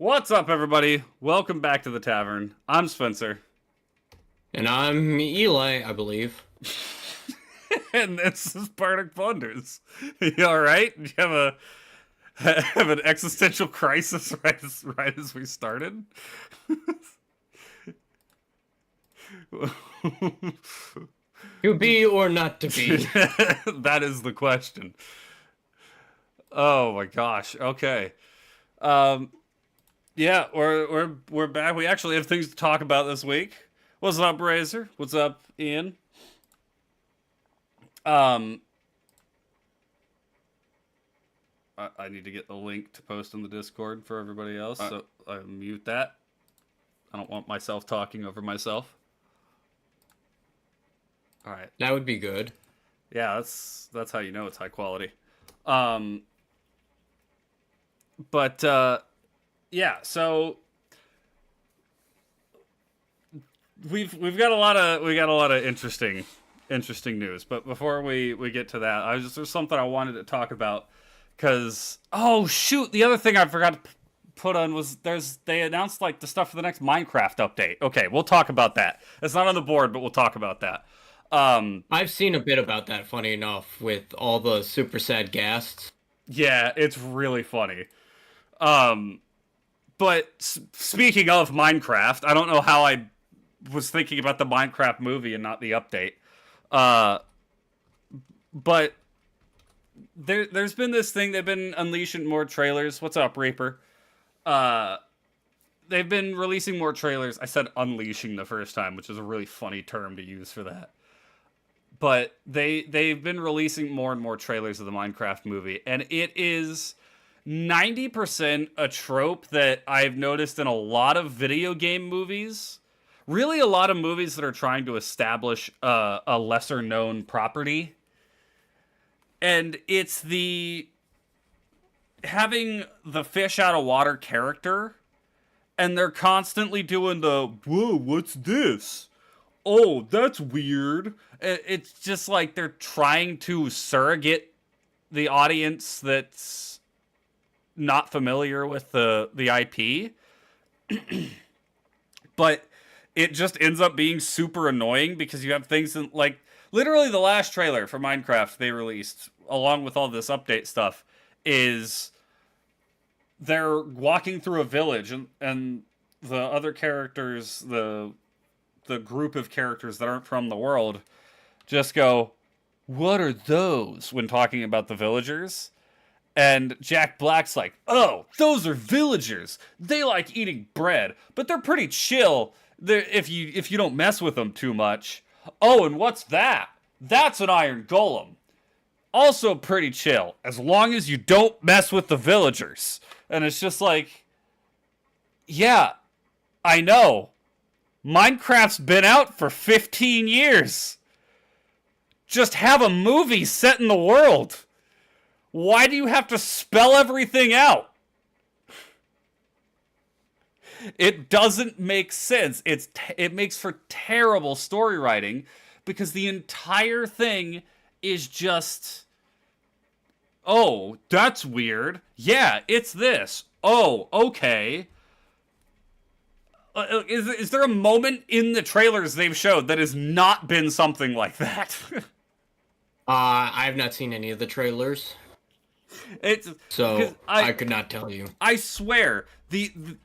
What's up, everybody? Welcome back to the tavern. I'm Spencer. And I'm Eli, I believe. And this is Bardic Blunders. You alright? You have an existential crisis right as we started? To be or not to be. That is the question. Oh my gosh. Okay. Um yeah, we're back. We actually have things to talk about this week. What's up, Razor? What's up, Ian? Um I need to get the link to post in the Discord for everybody else, so I mute that. I don't want myself talking over myself. All right. That would be good. Yeah, that's how you know it's high quality. Um but yeah, so we've got a lot of interesting news. But before we get to that, there's something I wanted to talk about because oh shoot, the other thing I forgot to put on was they announced like the stuff for the next Minecraft update. Okay, we'll talk about that. It's not on the board, but we'll talk about that. I've seen a bit about that, funny enough, with all the super sad ghasts. Yeah, it's really funny. But speaking of Minecraft, I don't know how I was thinking about the Minecraft movie and not the update. But there's been this thing. They've been unleashing more trailers. What's up, Reaper? They've been releasing more trailers. I said unleashing the first time, which is a really funny term to use for that. But they've been releasing more and more trailers of the Minecraft movie, and it is 90% a trope that I've noticed in a lot of video game movies. Really, a lot of movies that are trying to establish a lesser known property. And it's the having the fish out of water character, and they're constantly doing the, whoa, what's this? Oh, that's weird. It's just like they're trying to surrogate the audience that's not familiar with the IP. But it just ends up being super annoying because you have things in, like literally the last trailer for Minecraft they released along with all this update stuff is they're walking through a village and the other characters, the group of characters that aren't from the world just go, "What are those?" when talking about the villagers. And Jack Black's like, "Oh, those are villagers. They like eating bread, but they're pretty chill if you don't mess with them too much. Oh, and what's that? That's an iron golem. Also pretty chill, as long as you don't mess with the villagers." And it's just like, yeah, I know. Minecraft's been out for 15 years. Just have a movie set in the world. Why do you have to spell everything out? It doesn't make sense. It makes for terrible story writing because the entire thing is just, oh, that's weird. Yeah, it's this. Oh, okay. Is there a moment in the trailers they've showed that has not been something like that? I have not seen any of the trailers, so I could not tell you. I swear,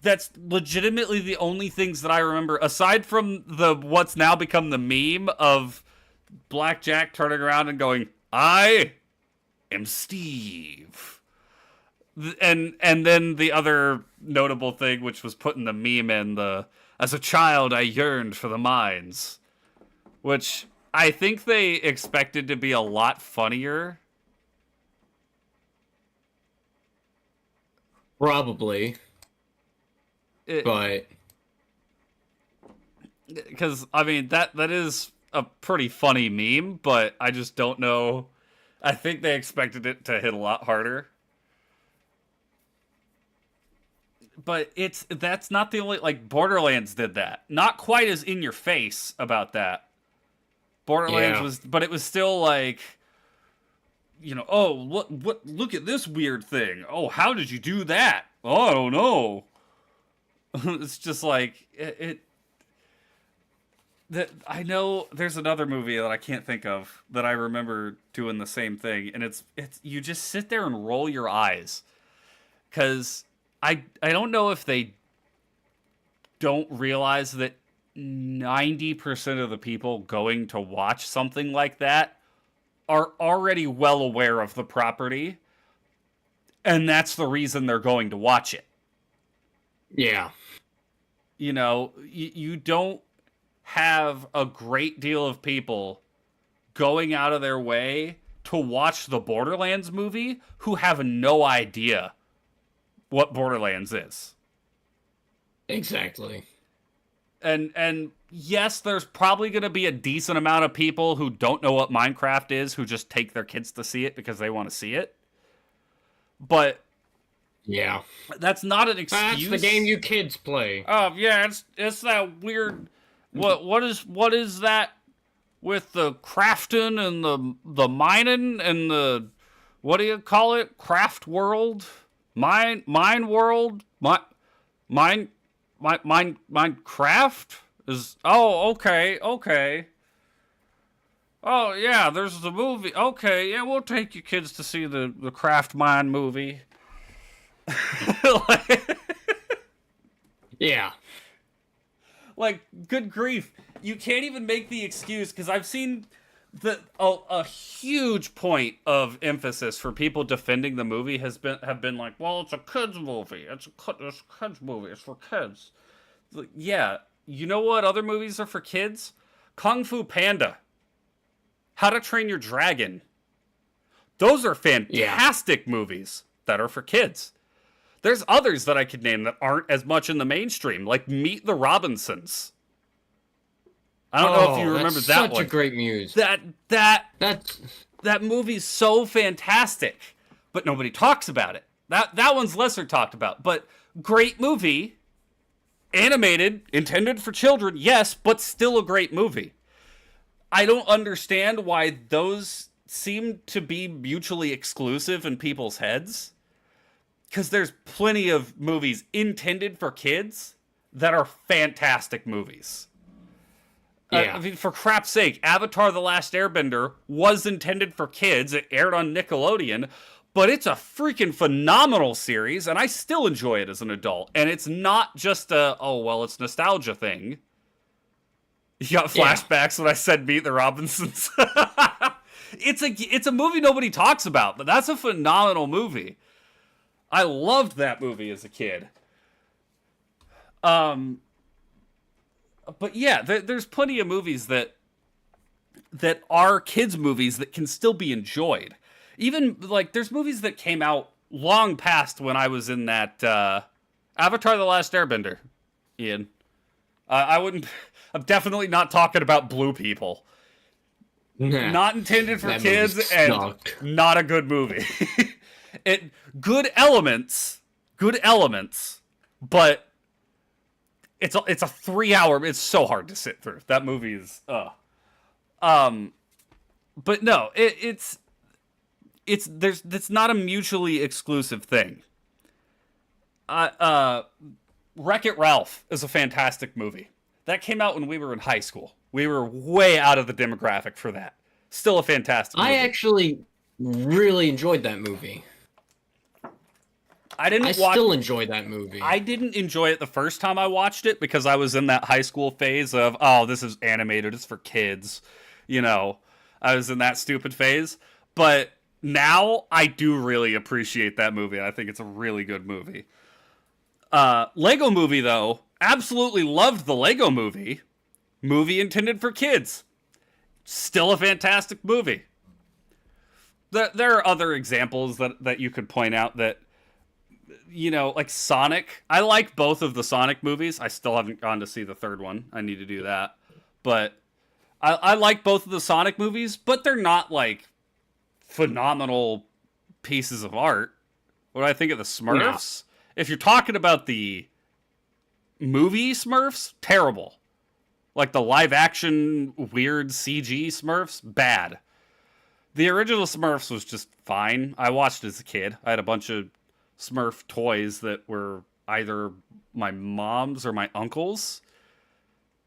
that's legitimately the only things that I remember, aside from the what's now become the meme of Blackjack turning around and going, "I am Steve." And then the other notable thing, which was putting the meme in "As a child, I yearned for the mines," which I think they expected to be a lot funnier. Probably. But because I mean that is a pretty funny meme, but I just don't know. I think they expected it to hit a lot harder. But that's not the only, like, Borderlands did that. Not quite as in your face about that. Borderlands was, but it was still like, oh, what look at this weird thing. Oh, how did you do that? Oh, I don't know. It's just like it that I know there's another movie that I can't think of that I remember doing the same thing, and it's you just sit there and roll your eyes because I don't know if they don't realize that 90% of the people going to watch something like that are already well aware of the property, and that's the reason they're going to watch it. Yeah. You know, you don't have a great deal of people going out of their way to watch the Borderlands movie who have no idea what Borderlands is. Exactly. And yes, there's probably going to be a decent amount of people who don't know what Minecraft is, who just take their kids to see it because they want to see it. But yeah, that's not an excuse. That's the game you kids play. Oh yeah, it's that weird. What is that with the crafting and the mining and the what do you call it? Craft world, mine world, Minecraft is okay. Oh yeah, there's the movie. Okay, yeah, we'll take you kids to see the Craft Mine movie. Yeah. Like, good grief. You can't even make the excuse, because I've seen a huge point of emphasis for people defending the movie have been like, well, it's a kids movie. It's a kids movie. It's for kids. Like, yeah, you know what other movies are for kids? Kung Fu Panda. How to Train Your Dragon. Those are fantastic movies that are for kids. There's others that I could name that aren't as much in the mainstream, like Meet the Robinsons. I don't know if you remember that one. Such a great muse. That movie's so fantastic, but nobody talks about it. That one's lesser talked about, but great movie, animated, intended for children, yes, but still a great movie. I don't understand why those seem to be mutually exclusive in people's heads. Because there's plenty of movies intended for kids that are fantastic movies. Yeah. I mean, for crap's sake, Avatar: The Last Airbender was intended for kids. It aired on Nickelodeon, but it's a freaking phenomenal series, and I still enjoy it as an adult. And it's not just it's nostalgia thing. You got flashbacks when I said Meet the Robinsons. It's a movie nobody talks about, but that's a phenomenal movie. I loved that movie as a kid. But yeah, there's plenty of movies that are kids movies that can still be enjoyed. Even like there's movies that came out long past when I was in that Avatar: The Last Airbender. Ian, I'm definitely not talking about Blue People. Nah, not intended for kids and not a good movie. Good elements, but it's a 3 hour. It's so hard to sit through. That movie is but no, it's not a mutually exclusive thing. Wreck-It Ralph is a fantastic movie. That came out when we were in high school. We were way out of the demographic for that. Still a fantastic movie. I actually really enjoyed that movie. I still enjoy that movie. I didn't enjoy it the first time I watched it because I was in that high school phase of, oh, this is animated, it's for kids. You know, I was in that stupid phase. But now I do really appreciate that movie. I think it's a really good movie. Lego Movie, though, absolutely loved the Lego Movie. Movie intended for kids. Still a fantastic movie. There are other examples that you could point out that, you know, like Sonic. I like both of the Sonic movies. I still haven't gone to see the third one. I need to do that. But I like both of the Sonic movies, but they're not like phenomenal pieces of art. What do I think of the Smurfs? No. If you're talking about the movie Smurfs, terrible. Like the live action weird CG Smurfs, bad. The original Smurfs was just fine. I watched it as a kid. I had a bunch of Smurf toys that were either my mom's or my uncle's,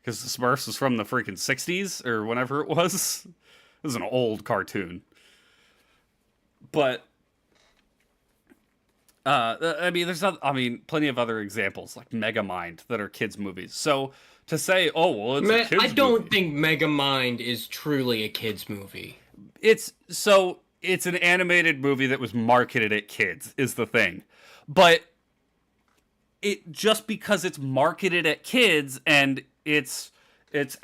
because the Smurfs was from the freaking 60s or whenever it was. It was an old cartoon. But I mean, plenty of other examples like Megamind that are kids movies. So to say, oh well, it's a kids movie. I don't think Megamind is truly a kids movie. It's an animated movie that was marketed at kids is the thing. But it just because it's marketed at kids and it's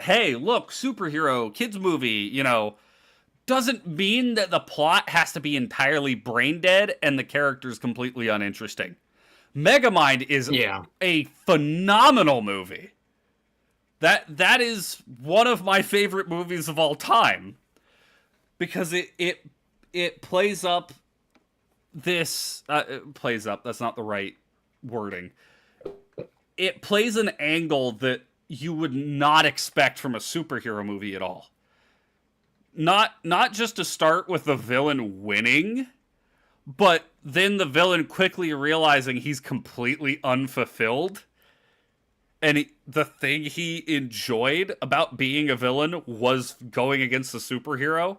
hey, look, superhero kids movie, doesn't mean that the plot has to be entirely brain dead and the characters completely uninteresting. Megamind is a phenomenal movie. That is one of my favorite movies of all time. Because it plays up this plays up, that's not the right wording. It plays an angle that you would not expect from a superhero movie at all. Not just to start with the villain winning, but then the villain quickly realizing he's completely unfulfilled. And the thing he enjoyed about being a villain was going against a superhero.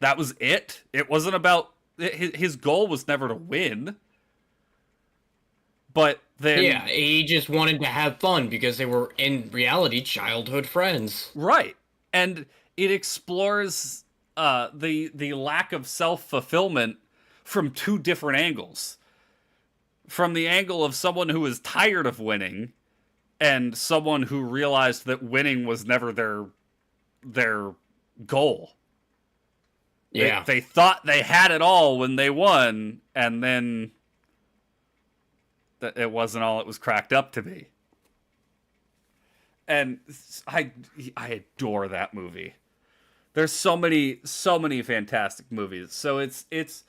That was it. It wasn't about... His goal was never to win. But then... Yeah, he just wanted to have fun because they were, in reality, childhood friends. Right. And it explores the lack of self-fulfillment from two different angles. From the angle of someone who is tired of winning and someone who realized that winning was never their goal. Yeah. They thought they had it all when they won, and then it wasn't all it was cracked up to be. And I adore that movie. There's so many fantastic movies. So it's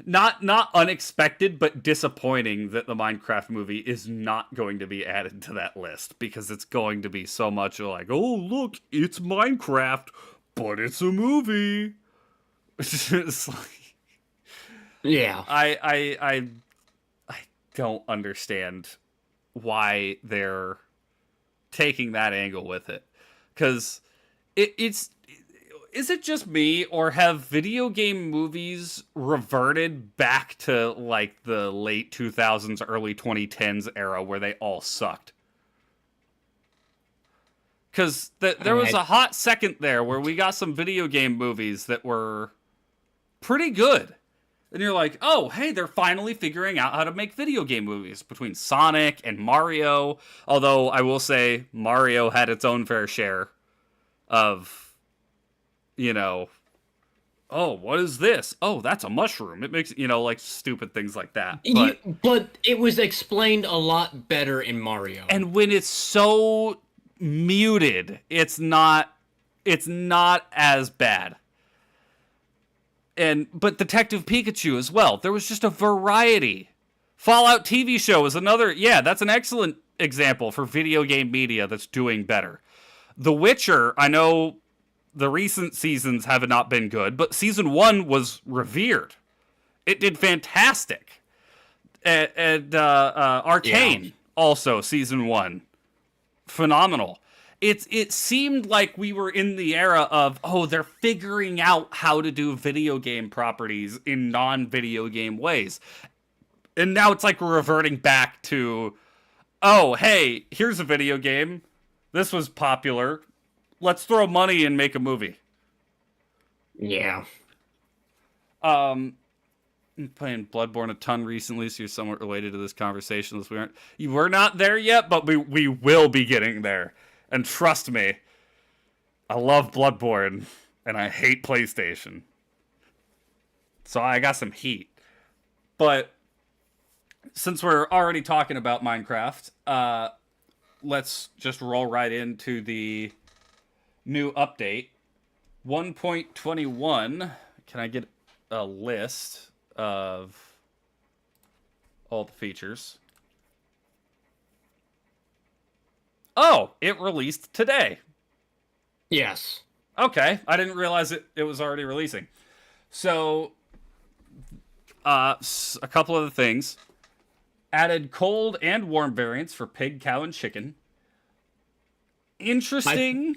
not unexpected, but disappointing that the Minecraft movie is not going to be added to that list, because it's going to be so much like, oh look, it's Minecraft, but it's a movie. It's like, yeah. I don't understand why they're taking that angle with it. Because it's... Is it just me, or have video game movies reverted back to, like, the late 2000s, early 2010s era where they all sucked? Because there was a hot second there where we got some video game movies that were pretty good. And you're like, oh, hey, they're finally figuring out how to make video game movies between Sonic and Mario. Although, I will say, Mario had its own fair share of... oh, what is this? Oh, that's a mushroom. It makes, like stupid things like that. But it was explained a lot better in Mario. And when it's so muted, it's not as bad. But Detective Pikachu as well. There was just a variety. Fallout TV show is another, that's an excellent example for video game media that's doing better. The Witcher, I know the recent seasons have not been good, but season 1 was revered. It did fantastic. And Arcane, also, season 1. Phenomenal. It seemed like we were in the era of, they're figuring out how to do video game properties in non-video game ways. And now it's like we're reverting back to, hey, here's a video game. This was popular. Let's throw money and make a movie. Yeah. I'm playing Bloodborne a ton recently, so you're somewhat related to this conversation. We're not there yet, but we will be getting there. And trust me, I love Bloodborne, and I hate PlayStation. So I got some heat. But since we're already talking about Minecraft, let's just roll right into the new update. 1.21. Can I get a list of all the features? Oh, it released today. Yes. Okay, I didn't realize it was already releasing. So, a couple of the things. Added cold and warm variants for pig, cow, and chicken. Interesting.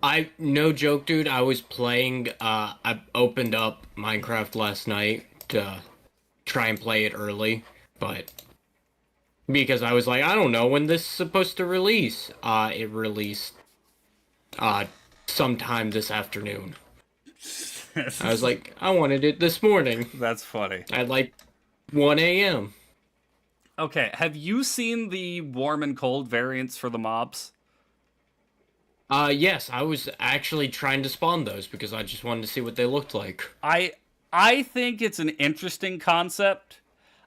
I no joke, dude. I was playing. I opened up Minecraft last night to try and play it early, but because I was like, I don't know when this is supposed to release. It released sometime this afternoon. I was like, I wanted it this morning. That's funny. At like 1 a.m. Okay, have you seen the warm and cold variants for the mobs? Yes, I was actually trying to spawn those because I just wanted to see what they looked like. I think it's an interesting concept.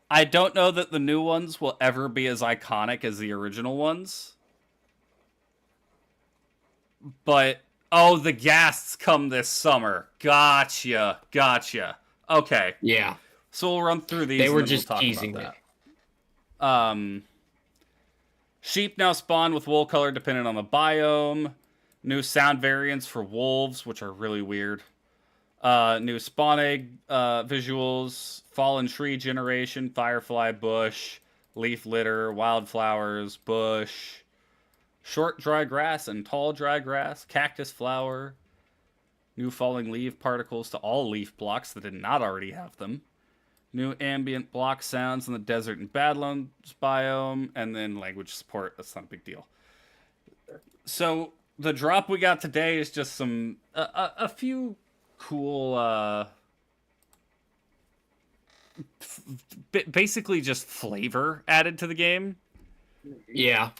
I don't know that the new ones will ever be as iconic as the original ones. But, oh, the ghasts come this summer. Gotcha. Okay. Yeah. So we'll run through these. They were just teasing it. Sheep now spawn with wool color depending on the biome. New sound variants for wolves, which are really weird. New spawn egg visuals, fallen tree generation, firefly bush, leaf litter, wildflowers, bush, short dry grass and tall dry grass, cactus flower, new falling leaf particles to all leaf blocks that did not already have them, new ambient block sounds in the desert and badlands biome, and then language support. That's not a big deal. So the drop we got today is just some a few cool basically just flavor added to the game. Yeah.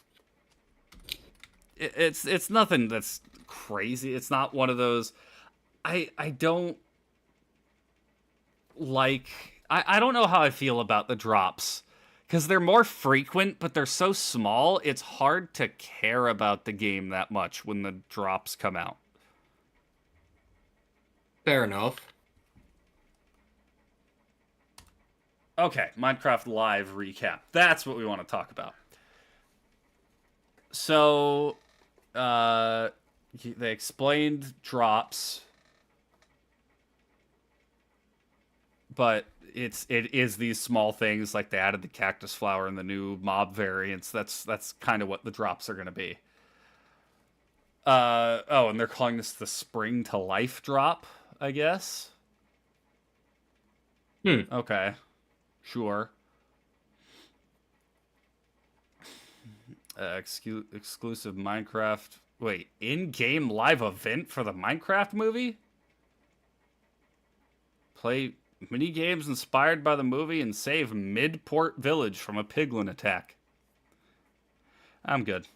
It's nothing that's crazy. It's not one of those I don't like. I don't know how I feel about the drops because they're more frequent, but they're so small, it's hard to care about the game that much when the drops come out. Fair enough. Okay, Minecraft Live recap. That's what we want to talk about. So, they explained drops, but it is these small things, like they added the cactus flower and the new mob variants. That's kind of what the drops are going to be. Oh, and they're calling this the Spring to Life drop, I guess. Okay. Sure. Exclusive Minecraft. Wait, in-game live event for the Minecraft movie? Play mini games inspired by the movie and save Midport Village from a piglin attack. I'm good.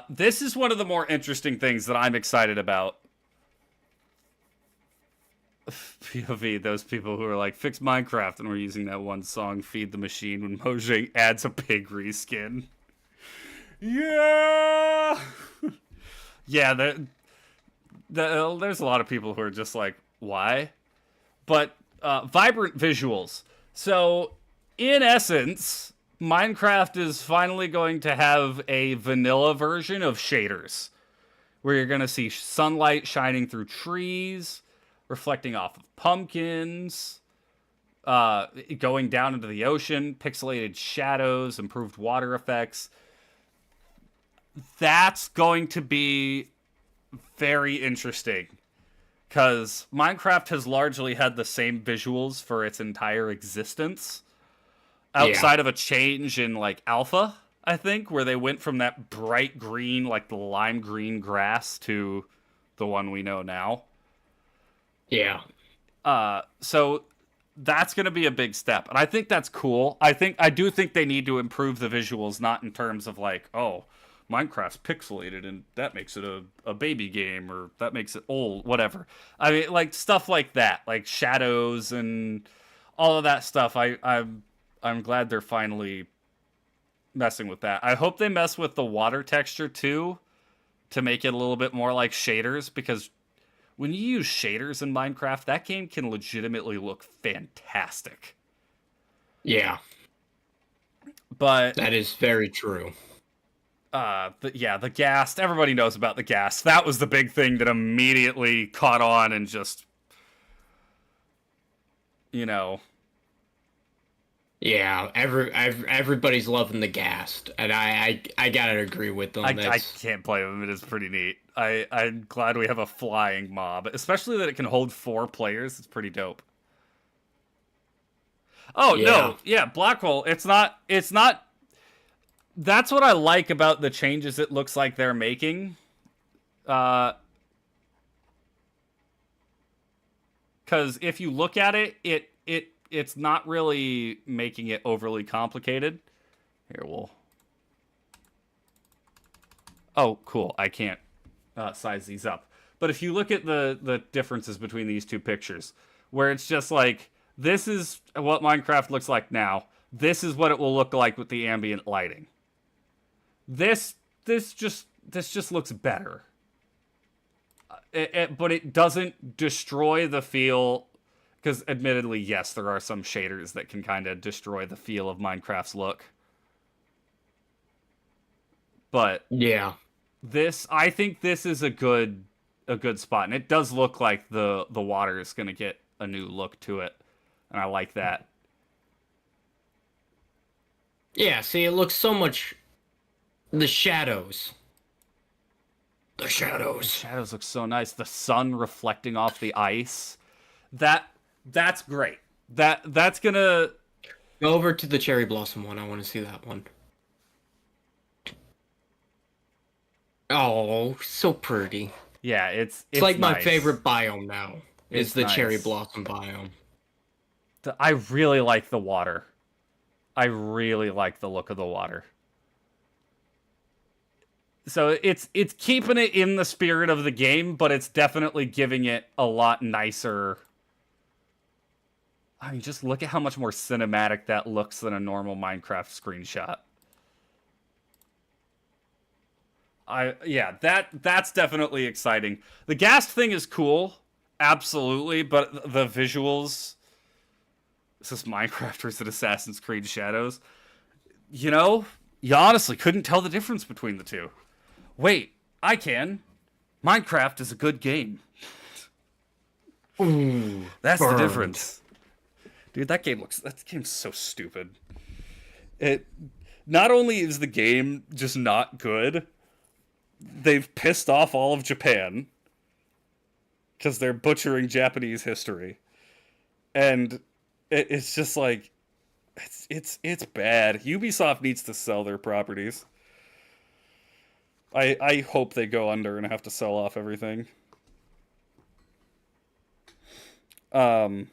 This is one of the more interesting things that I'm excited about. POV, those people who are like, fix Minecraft, and we're using that one song, Feed the Machine, when Mojang adds a pig reskin. Yeah! Yeah, there's a lot of people who are just like, why? But, vibrant visuals. So, in essence, Minecraft is finally going to have a vanilla version of shaders, where you're going to see sunlight shining through trees, reflecting off of pumpkins, going down into the ocean, pixelated shadows, improved water effects. That's going to be very interesting, because Minecraft has largely had the same visuals for its entire existence, outside of a change in, like, alpha, I think, where they went from that bright green, like the lime green grass, to the one we know now. Yeah. So that's going to be a big step. And I think that's cool. I do think they need to improve the visuals, not in terms of like, oh, Minecraft's pixelated and that makes it a baby game, or that makes it old, whatever. I mean, like stuff like that, like shadows and all of that stuff. I'm glad they're finally messing with that. I hope they mess with the water texture too, to make it a little bit more like shaders, because when you use shaders in Minecraft, that game can legitimately look fantastic. Yeah. But that is very true. The ghast. Everybody knows about the ghast. That was the big thing that immediately caught on and just, Yeah, everybody's loving the Ghast, and I gotta agree with them. I can't play them. It is pretty neat. I'm glad we have a flying mob, especially that it can hold 4 players. It's pretty dope. Oh Yeah, no, yeah, Blackwell. It's not. It's not. That's what I like about the changes. It looks like they're making. Because if you look at it, it's not really making it overly complicated. Here, we'll. Oh, cool. I can't size these up. But if you look at the differences between these two pictures, where it's just like, this is what Minecraft looks like now. This is what it will look like with the ambient lighting. This just looks better. But it doesn't destroy the feel, because admittedly, yes, there are some shaders that can kind of destroy the feel of Minecraft's look. But yeah, I think this is a good spot, and it does look like the water is going to get a new look to it, and I like that. yeah. See, it looks so much. The shadows. The The shadows. shadows look so nice. The sun reflecting off the ice. That's great. That's gonna. Go over to the cherry blossom one. I want to see that one. Oh, so pretty. Yeah, It's like my nice. favorite biome now. Is It's the cherry nice. blossom biome. I really like the water. I really like the look of the water. So it's keeping it in the spirit of the game, but it's definitely giving it a lot nicer. I mean, just look at how much more cinematic that looks than a normal Minecraft screenshot. That's definitely exciting. The Ghast thing is cool, absolutely, but the visuals. This is Minecraft versus Assassin's Creed Shadows. You honestly couldn't tell the difference between the two. Wait, I can. Minecraft is a good game. Ooh, That's burned. the difference. Dude, that game's so stupid. It not only is the game just not good, they've pissed off all of Japan because they're butchering Japanese history. And it's just like it's bad. Ubisoft needs to sell their properties. I hope they go under and have to sell off everything. But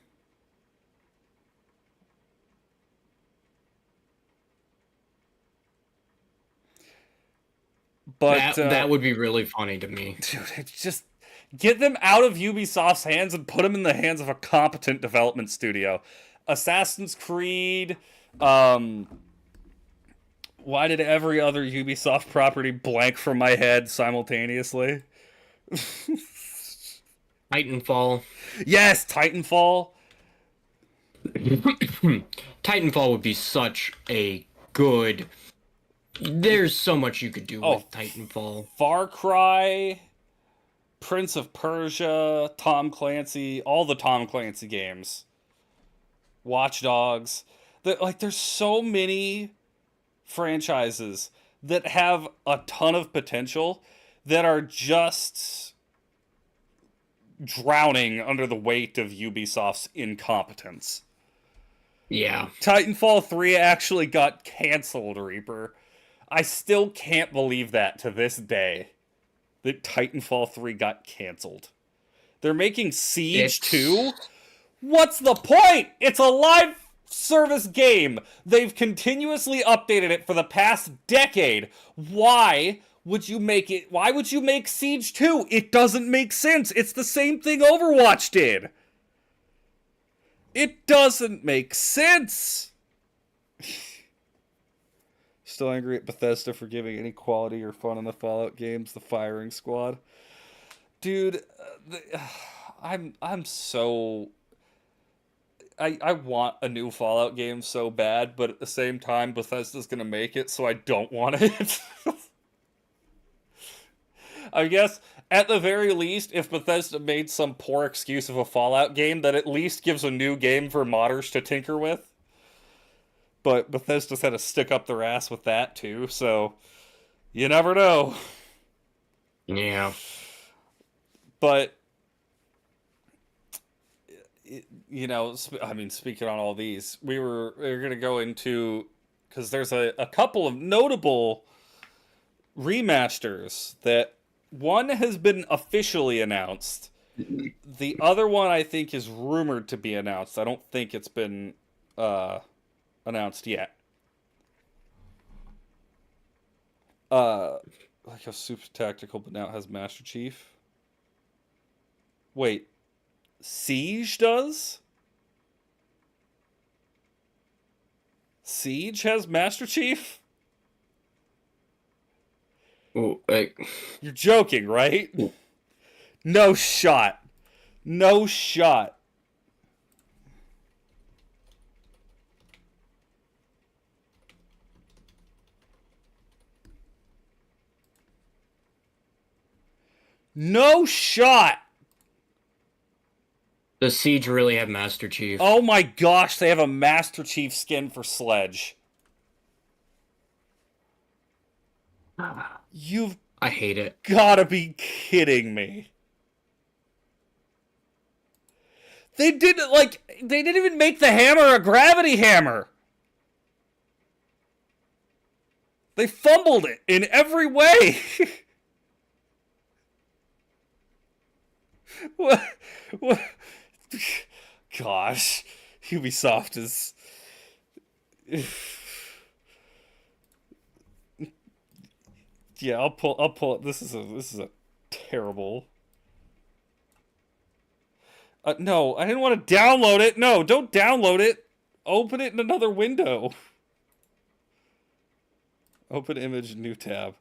That would be really funny to me. dude, it's just get them out of Ubisoft's hands and put them in the hands of a competent development studio. Assassin's Creed, why did every other Ubisoft property blank from my head simultaneously? Titanfall. Yes, Titanfall. Titanfall would be such a good. There's so much you could do with Titanfall. Far Cry, Prince of Persia, Tom Clancy, all the Tom Clancy games. Watch Dogs. There's so many franchises that have a ton of potential that are just drowning under the weight of Ubisoft's incompetence. Yeah. Titanfall 3 actually got canceled, Reaper. I still can't believe that to this day. That Titanfall 3 got canceled. They're making Siege 2? What's the point? It's a live service game. They've continuously updated it for the past decade. Why would you make it? Why would you make Siege 2? It doesn't make sense. It's the same thing Overwatch did. It doesn't make sense. Still angry at Bethesda for giving any quality or fun in the Fallout games. The firing squad, dude. I'm so. I want a new Fallout game so bad, but at the same time, Bethesda's gonna make it, so I don't want it. I guess, at the very least, if Bethesda made some poor excuse of a Fallout game, that at least gives a new game for modders to tinker with. but Bethesda's had to stick up their ass with that too, so you never know. Yeah. But you know, I mean, speaking on all these, we were gonna go into, because there's a couple of notable remasters that one has been officially announced. The other one I think is rumored to be announced. I don't think it's been announced yet. Like a super tactical, but now it has Master Chief. Wait, Siege does? Siege has Master Chief? Ooh, You're joking, right? No shot. No shot. No shot. does Siege really have Master Chief? Oh my gosh, they have a Master Chief skin for Sledge. You've I hate it. gotta be kidding me. They didn't even make the hammer a gravity hammer. They fumbled it in every way. what? What? Gosh, Ubisoft is. Yeah, I'll pull it. This is a terrible. No, I didn't want to download it. No, don't download it. Open it in another window. Open image, new tab.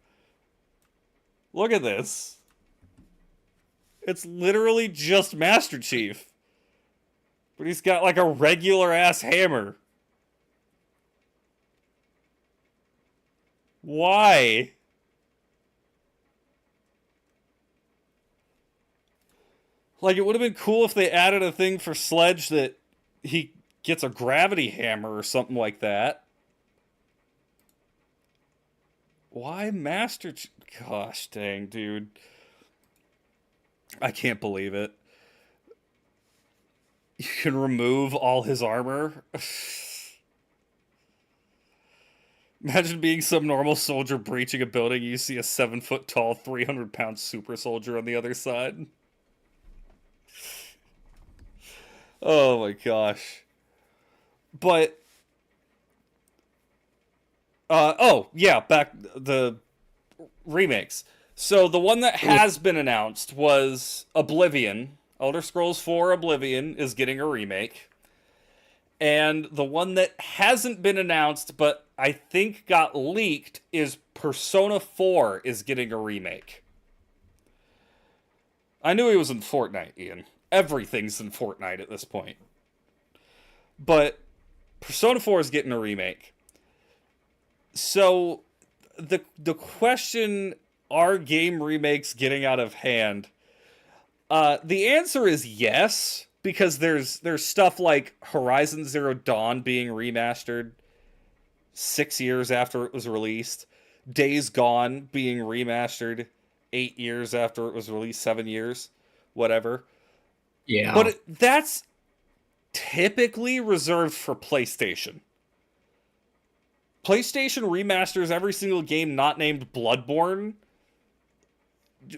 Look at this. It's literally just Master Chief. But he's got like a regular ass hammer. Why? Like, it would have been cool if they added a thing for Sledge that he gets a gravity hammer or something like that. Why Master Chief? Gosh dang, dude. I can't believe it. You can remove all his armor. Imagine being some normal soldier breaching a building. You see a 7-foot tall, 300-pound super soldier on the other side. Oh my gosh. But oh yeah, back the remakes. So the one that has been announced was Oblivion. Elder Scrolls 4 Oblivion is getting a remake. And the one that hasn't been announced but I think got leaked is Persona 4 is getting a remake. I knew he was in Fortnite, Ian. Everything's in Fortnite at this point. But Persona 4 is getting a remake. So the question, are game remakes getting out of hand? The answer is yes, because there's stuff like Horizon Zero Dawn being remastered 6 years after it was released, Days Gone being remastered 8 years after it was released, 7 years, whatever. Yeah. But that's typically reserved for PlayStation. PlayStation remasters every single game not named Bloodborne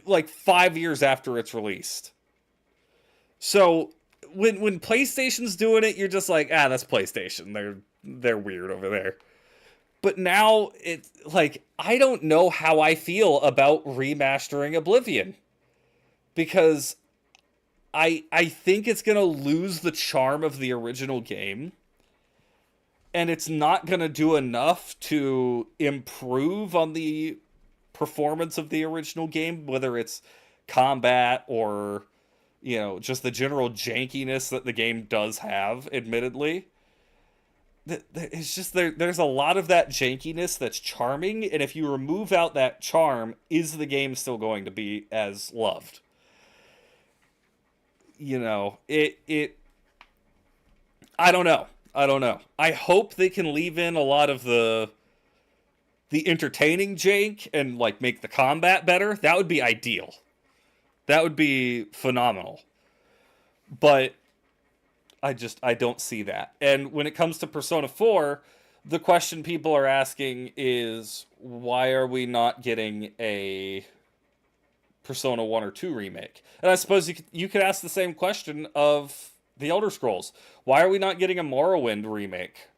like 5 years after it's released. So when PlayStation's doing it, you're just like, that's PlayStation. They're weird over there. But now it's like, I don't know how I feel about remastering Oblivion, because I think it's gonna lose the charm of the original game, and it's not gonna do enough to improve on the performance of the original game, whether it's combat or, you know, just the general jankiness that the game does have, admittedly. It's just there's a lot of that jankiness that's charming, and if you remove out that charm, is the game still going to be as loved? You know, it I don't know. I don't know. I hope they can leave in a lot of the entertaining jank and like make the combat better. That would be ideal. That would be phenomenal. But I don't see that. And when it comes to Persona 4, the question people are asking is why are we not getting a Persona 1 or 2 remake? And I suppose you could ask the same question of the Elder Scrolls. Why are we not getting a Morrowind remake?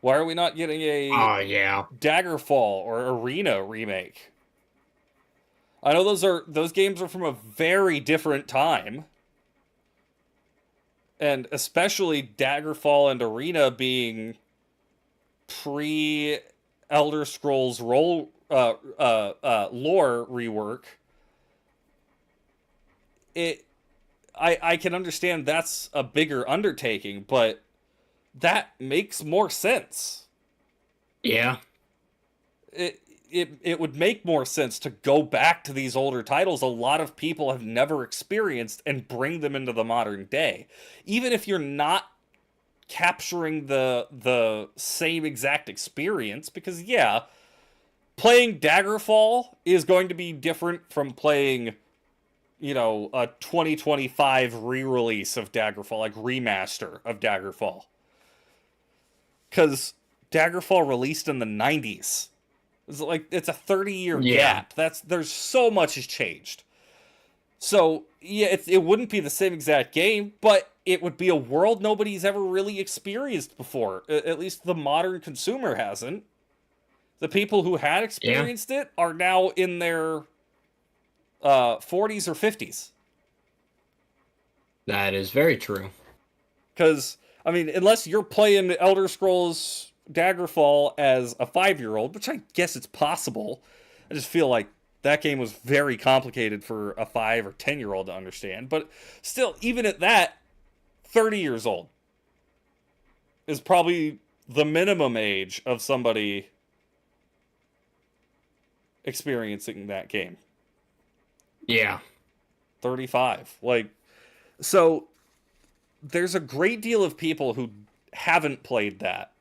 Why are we not getting a Oh, yeah. Daggerfall or Arena remake? I know those games are from a very different time. And especially Daggerfall and Arena being pre Elder Scrolls lore rework. I can understand that's a bigger undertaking, but that makes more sense. Yeah. It would make more sense to go back to these older titles a lot of people have never experienced and bring them into the modern day. Even if you're not capturing the same exact experience, because yeah, playing Daggerfall is going to be different from playing, a 2025 re-release of Daggerfall, like remaster of Daggerfall. Because Daggerfall released in the 90s. It's a 30-year gap. There's so much has changed. So yeah, it wouldn't be the same exact game, but it would be a world nobody's ever really experienced before. At least the modern consumer hasn't. The people who had experienced it are now in their 40s or 50s. That is very true. Because, I mean, unless you're playing Elder Scrolls Daggerfall as a 5-year-old, which I guess it's possible, I just feel like that game was very complicated for a 5 or 10-year-old to understand. But still, even at that, 30 years old is probably the minimum age of somebody experiencing that game. Yeah. 35. So there's a great deal of people who haven't played that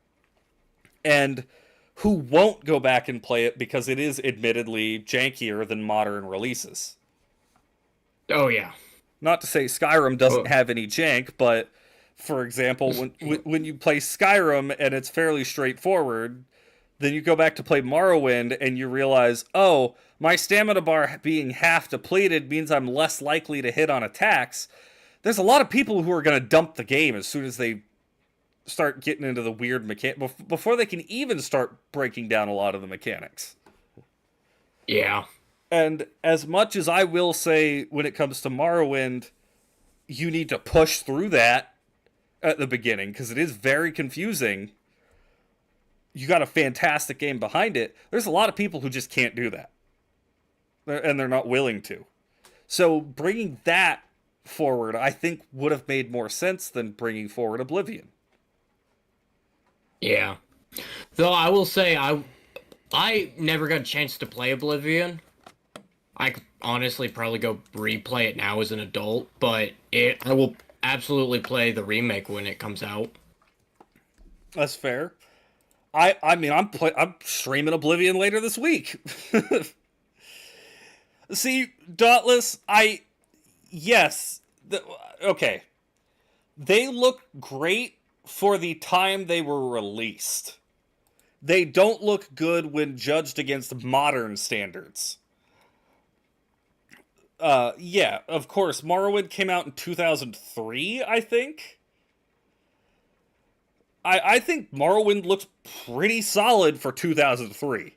and who won't go back and play it because it is admittedly jankier than modern releases. Oh, yeah. Not to say Skyrim doesn't have any jank, but for example, when you play Skyrim and it's fairly straightforward, then you go back to play Morrowind and you realize, oh, my stamina bar being half depleted means I'm less likely to hit on attacks. There's a lot of people who are going to dump the game as soon as they start getting into the weird before they can even start breaking down a lot of the mechanics. Yeah. And as much as I will say when it comes to Morrowind, you need to push through that at the beginning because it is very confusing. You got a fantastic game behind it. There's a lot of people who just can't do that. And they're not willing to. So bringing that forward, I think, would have made more sense than bringing forward Oblivion. Yeah. Though I will say, I never got a chance to play Oblivion. I could honestly probably go replay it now as an adult, but I will absolutely play the remake when it comes out. That's fair. I mean, I'm streaming Oblivion later this week. See, Dauntless, okay. They look great for the time they were released. They don't look good when judged against modern standards. Yeah, of course, Morrowind came out in 2003, I think. I think Morrowind looks pretty solid for 2003.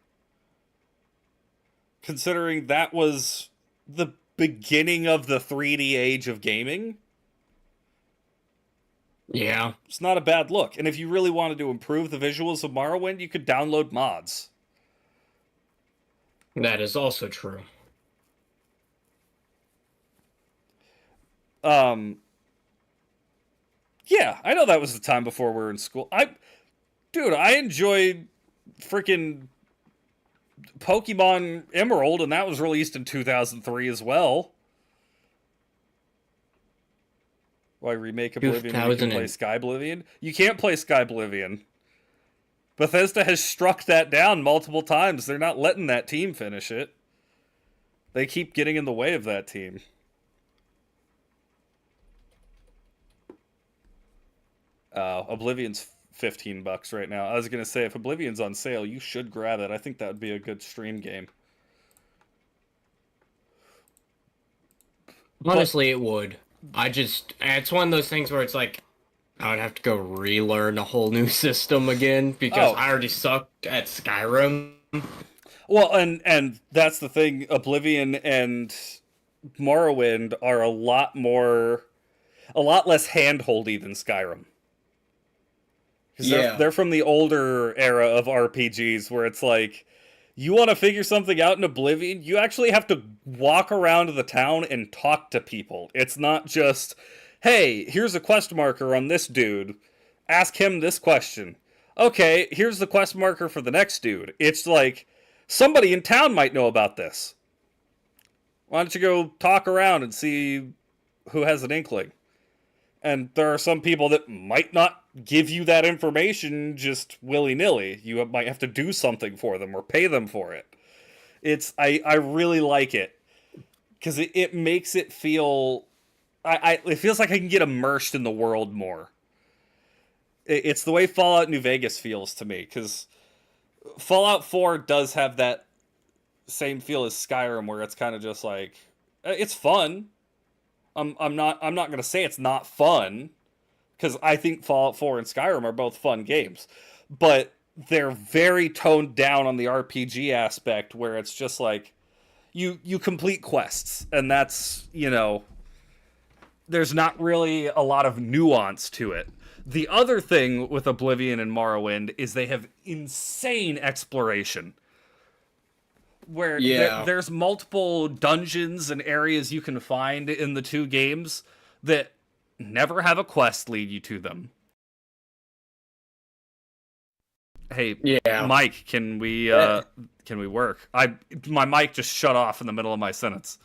Considering that was the beginning of the 3D age of gaming. Yeah. It's not a bad look. And if you really wanted to improve the visuals of Morrowind, you could download mods. That is also true. Yeah, I know that was the time before we were in school. I enjoyed freaking Pokemon Emerald, and that was released in 2003 as well. Why remake Oblivion when you can 2000 play and Sky Oblivion? You can't play Sky Oblivion. Bethesda has struck that down multiple times. They're not letting that team finish it. They keep getting in the way of that team. Oblivion's $15 right now. I was gonna say, if Oblivion's on sale, you should grab it. I think that would be a good stream game. honestly, it would. It's one of those things where it's like, I would have to go relearn a whole new system again because I already sucked at Skyrim. Well, and that's the thing. Oblivion and Morrowind are a lot less handholdy than Skyrim. Yeah. They're from the older era of RPGs where it's like, you want to figure something out in Oblivion, you actually have to walk around the town and talk to people. It's not just, hey, here's a quest marker on this dude. Ask him this question. Okay, here's the quest marker for the next dude. It's like, somebody in town might know about this. Why don't you go talk around and see who has an inkling? And there are some people that might not give you that information just willy-nilly. You might have to do something for them or pay them for it. I really like it. Because it makes it feel... it feels like I can get immersed in the world more. It's the way Fallout New Vegas feels to me. Because Fallout 4 does have that same feel as Skyrim, where it's kind of just like... It's fun. I'm not gonna say it's not fun, because I think Fallout 4 and Skyrim are both fun games, but they're very toned down on the RPG aspect, where it's just like you complete quests, and that's, there's not really a lot of nuance to it. The other thing with Oblivion and Morrowind is they have insane exploration. Where there's multiple dungeons and areas you can find in the two games that never have a quest lead you to them. Hey, Mike, can we work? My mic just shut off in the middle of my sentence.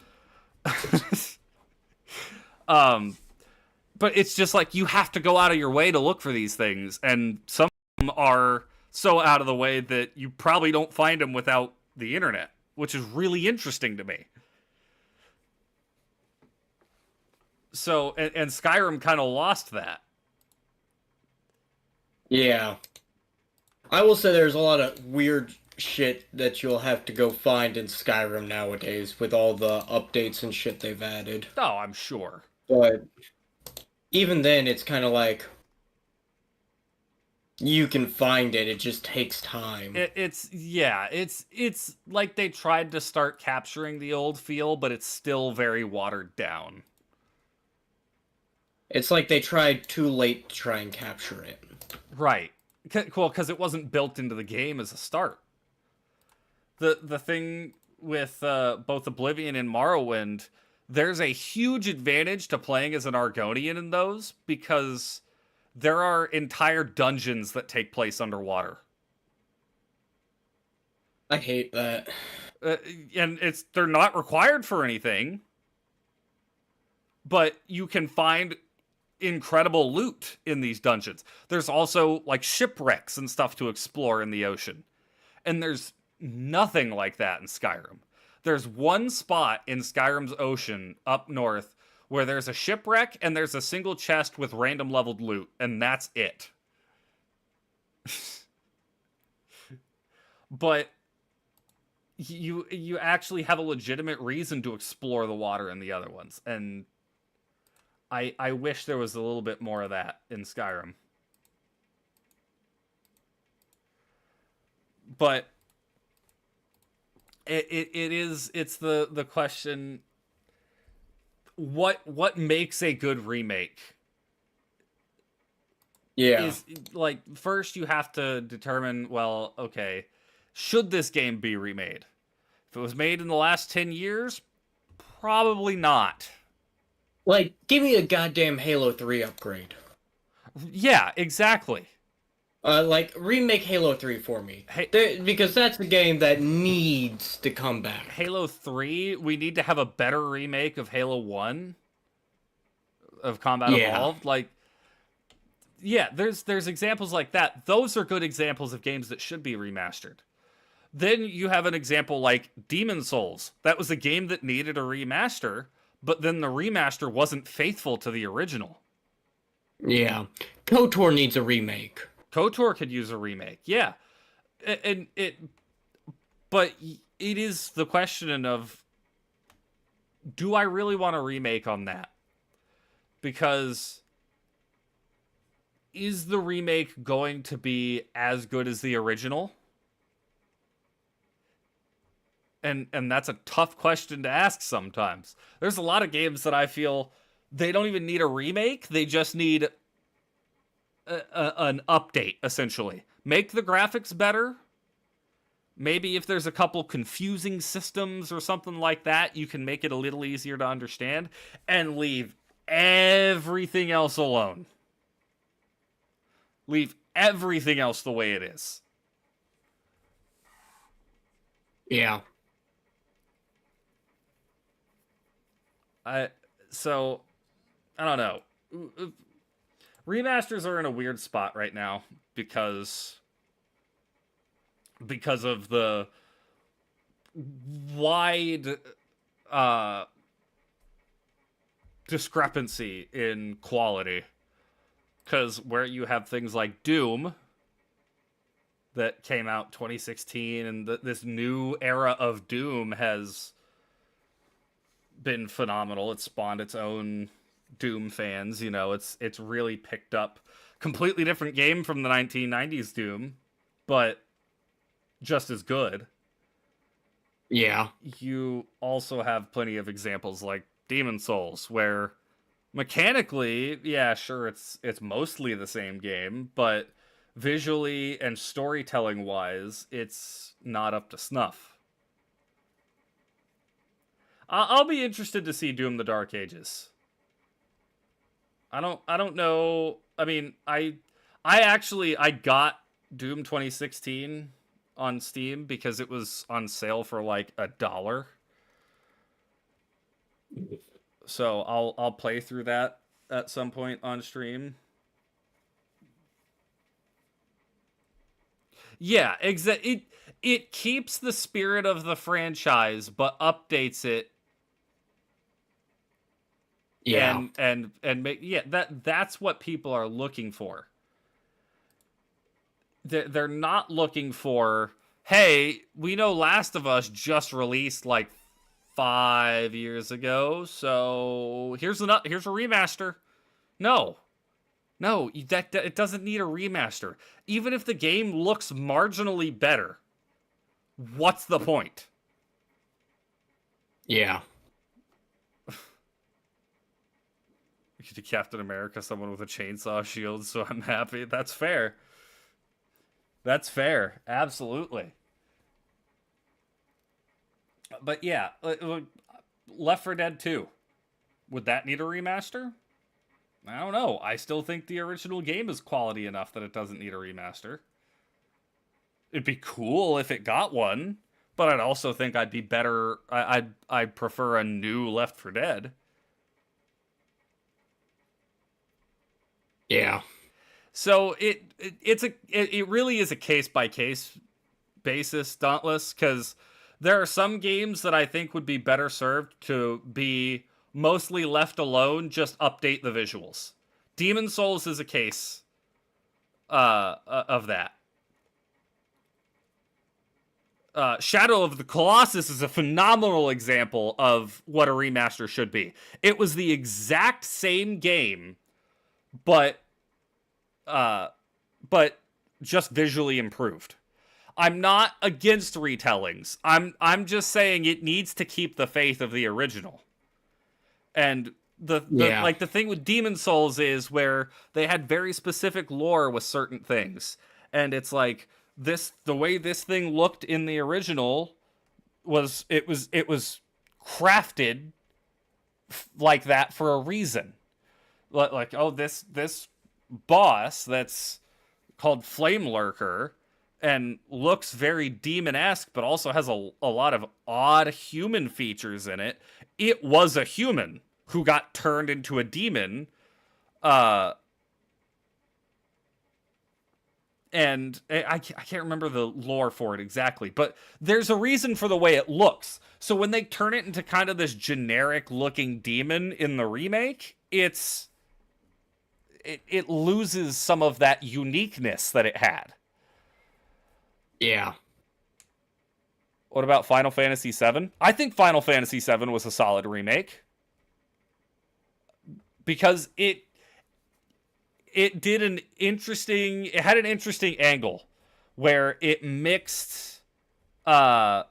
But it's just like, you have to go out of your way to look for these things, and some of them are so out of the way that you probably don't find them without the internet, which is really interesting to me. So, and Skyrim kind of lost that. Yeah. I will say there's a lot of weird shit that you'll have to go find in Skyrim nowadays with all the updates and shit they've added. Oh, I'm sure. But even then, it's kind of like, you can find it just takes time. It's like they tried to start capturing the old feel, but it's still very watered down. It's like they tried too late to try and capture it. Right. Well, because it wasn't built into the game as a start. The thing with both Oblivion and Morrowind, there's a huge advantage to playing as an Argonian in those, because there are entire dungeons that take place underwater. I hate that. And they're not required for anything, but you can find incredible loot in these dungeons. There's also like shipwrecks and stuff to explore in the ocean. And there's nothing like that in Skyrim. There's one spot in Skyrim's ocean up north where there's a shipwreck and there's a single chest with random leveled loot, and that's it. But you actually have a legitimate reason to explore the water in the other ones, and I wish there was a little bit more of that in Skyrim. But it's the question, what makes a good remake? Yeah. Is like, first you have to determine, well, okay, should this game be remade? If it was made in the last 10 years, probably not. Like, give me a goddamn Halo 3 upgrade. Yeah, exactly. Like, remake Halo 3 for me. Because that's a game that needs to come back. Halo 3, we need to have a better remake of Halo 1. of Combat Yeah. Evolved. Like, yeah, there's examples like that. Those are good examples of games that should be remastered. Then you have an example like Demon Souls. That was a game that needed a remaster, but then the remaster wasn't faithful to the original. Yeah. KOTOR needs a remake. KOTOR could use a remake, yeah, but it is the question of, do I really want a remake on that? Because is the remake going to be as good as the original? And that's a tough question to ask sometimes. There's a lot of games that I feel they don't even need a remake. They just need an update, essentially. Make the graphics better. Maybe if there's a couple confusing systems or something like that, you can make it a little easier to understand. And leave everything else alone. Leave everything else the way it is. Yeah. So, I don't know. Remasters are in a weird spot right now because of the wide discrepancy in quality. Because where you have things like Doom that came out 2016, and this new era of Doom has been phenomenal. It's spawned its own Doom fans. You know, it's really picked up. Completely different game from the 1990s Doom, but just as good. Yeah. You also have plenty of examples like Demon Souls, where mechanically, yeah, sure, it's mostly the same game, but visually and storytelling wise, it's not up to snuff. I'll be interested to see Doom: The Dark Ages. I don't know. I mean, I got Doom 2016 on Steam because it was on sale for like $1. So I'll play through that at some point on stream. Yeah, it keeps the spirit of the franchise but updates it. Yeah. And make, yeah, that's what people are looking for. They're not looking for, hey, we know Last of Us just released like 5 years ago, so here's a remaster. No, that it doesn't need a remaster. Even if the game looks marginally better, what's the point? Yeah. To Captain America, someone with a chainsaw shield, so I'm happy. That's fair. That's fair. Absolutely. But yeah, Left 4 Dead 2. Would that need a remaster? I don't know. I still think the original game is quality enough that it doesn't need a remaster. It'd be cool if it got one, but I'd also think I'd be better. I'd prefer a new Left 4 Dead. Yeah. So it really is a case by case basis, Dauntless, because there are some games that I think would be better served to be mostly left alone, just update the visuals. Demon Souls is a case of that. Shadow of the Colossus is a phenomenal example of what a remaster should be. It was the exact same game, but just visually improved. I'm not against retellings. I'm just saying it needs to keep the faith of the original. And the thing with Demon Souls is where they had very specific lore with certain things, and it's like the way this thing looked in the original was crafted like that for a reason. Like, oh, this boss that's called Flame Lurker and looks very demon-esque, but also has a lot of odd human features in it. It was a human who got turned into a demon. And I can't remember the lore for it exactly, but there's a reason for the way it looks. So when they turn it into kind of this generic looking demon in the remake, it loses some of that uniqueness that it had. Yeah. What about Final Fantasy VII? I think Final Fantasy VII was a solid remake. Because it had an interesting angle where it mixed the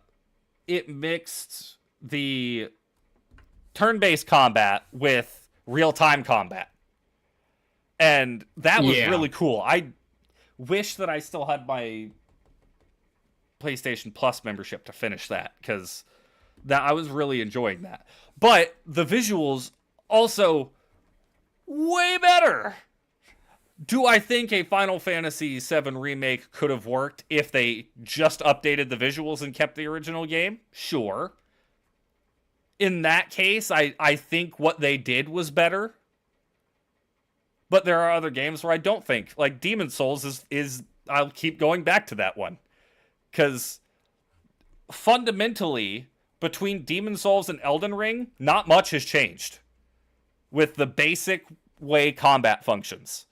turn-based combat with real-time combat. And that was really cool. I wish that I still had my PlayStation Plus membership to finish that, because I was really enjoying that. But the visuals also way better. Do I think a Final Fantasy VII remake could have worked if they just updated the visuals and kept the original game? Sure. In that case, I think what they did was better. But there are other games where I don't think. Like Demon Souls is I'll keep going back to that one. Because fundamentally, between Demon Souls and Elden Ring, not much has changed. With the basic way combat functions.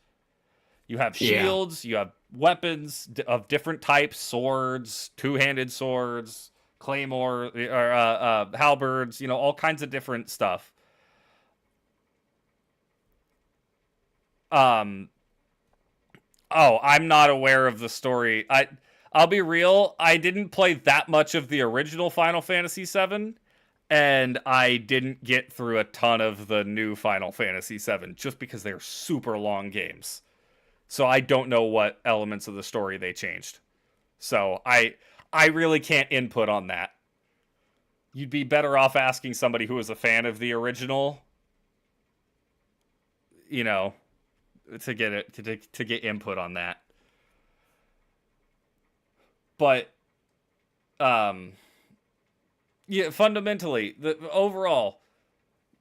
You have shields, you have weapons of different types, swords, two-handed swords, claymore, or halberds, all kinds of different stuff. I'm not aware of the story. I'll be real, I didn't play that much of the original Final Fantasy VII, and I didn't get through a ton of the new Final Fantasy VII, just because they're super long games. So I don't know what elements of the story they changed. So I really can't input on that. You'd be better off asking somebody who is a fan of the original, to get input on that. But fundamentally, the overall,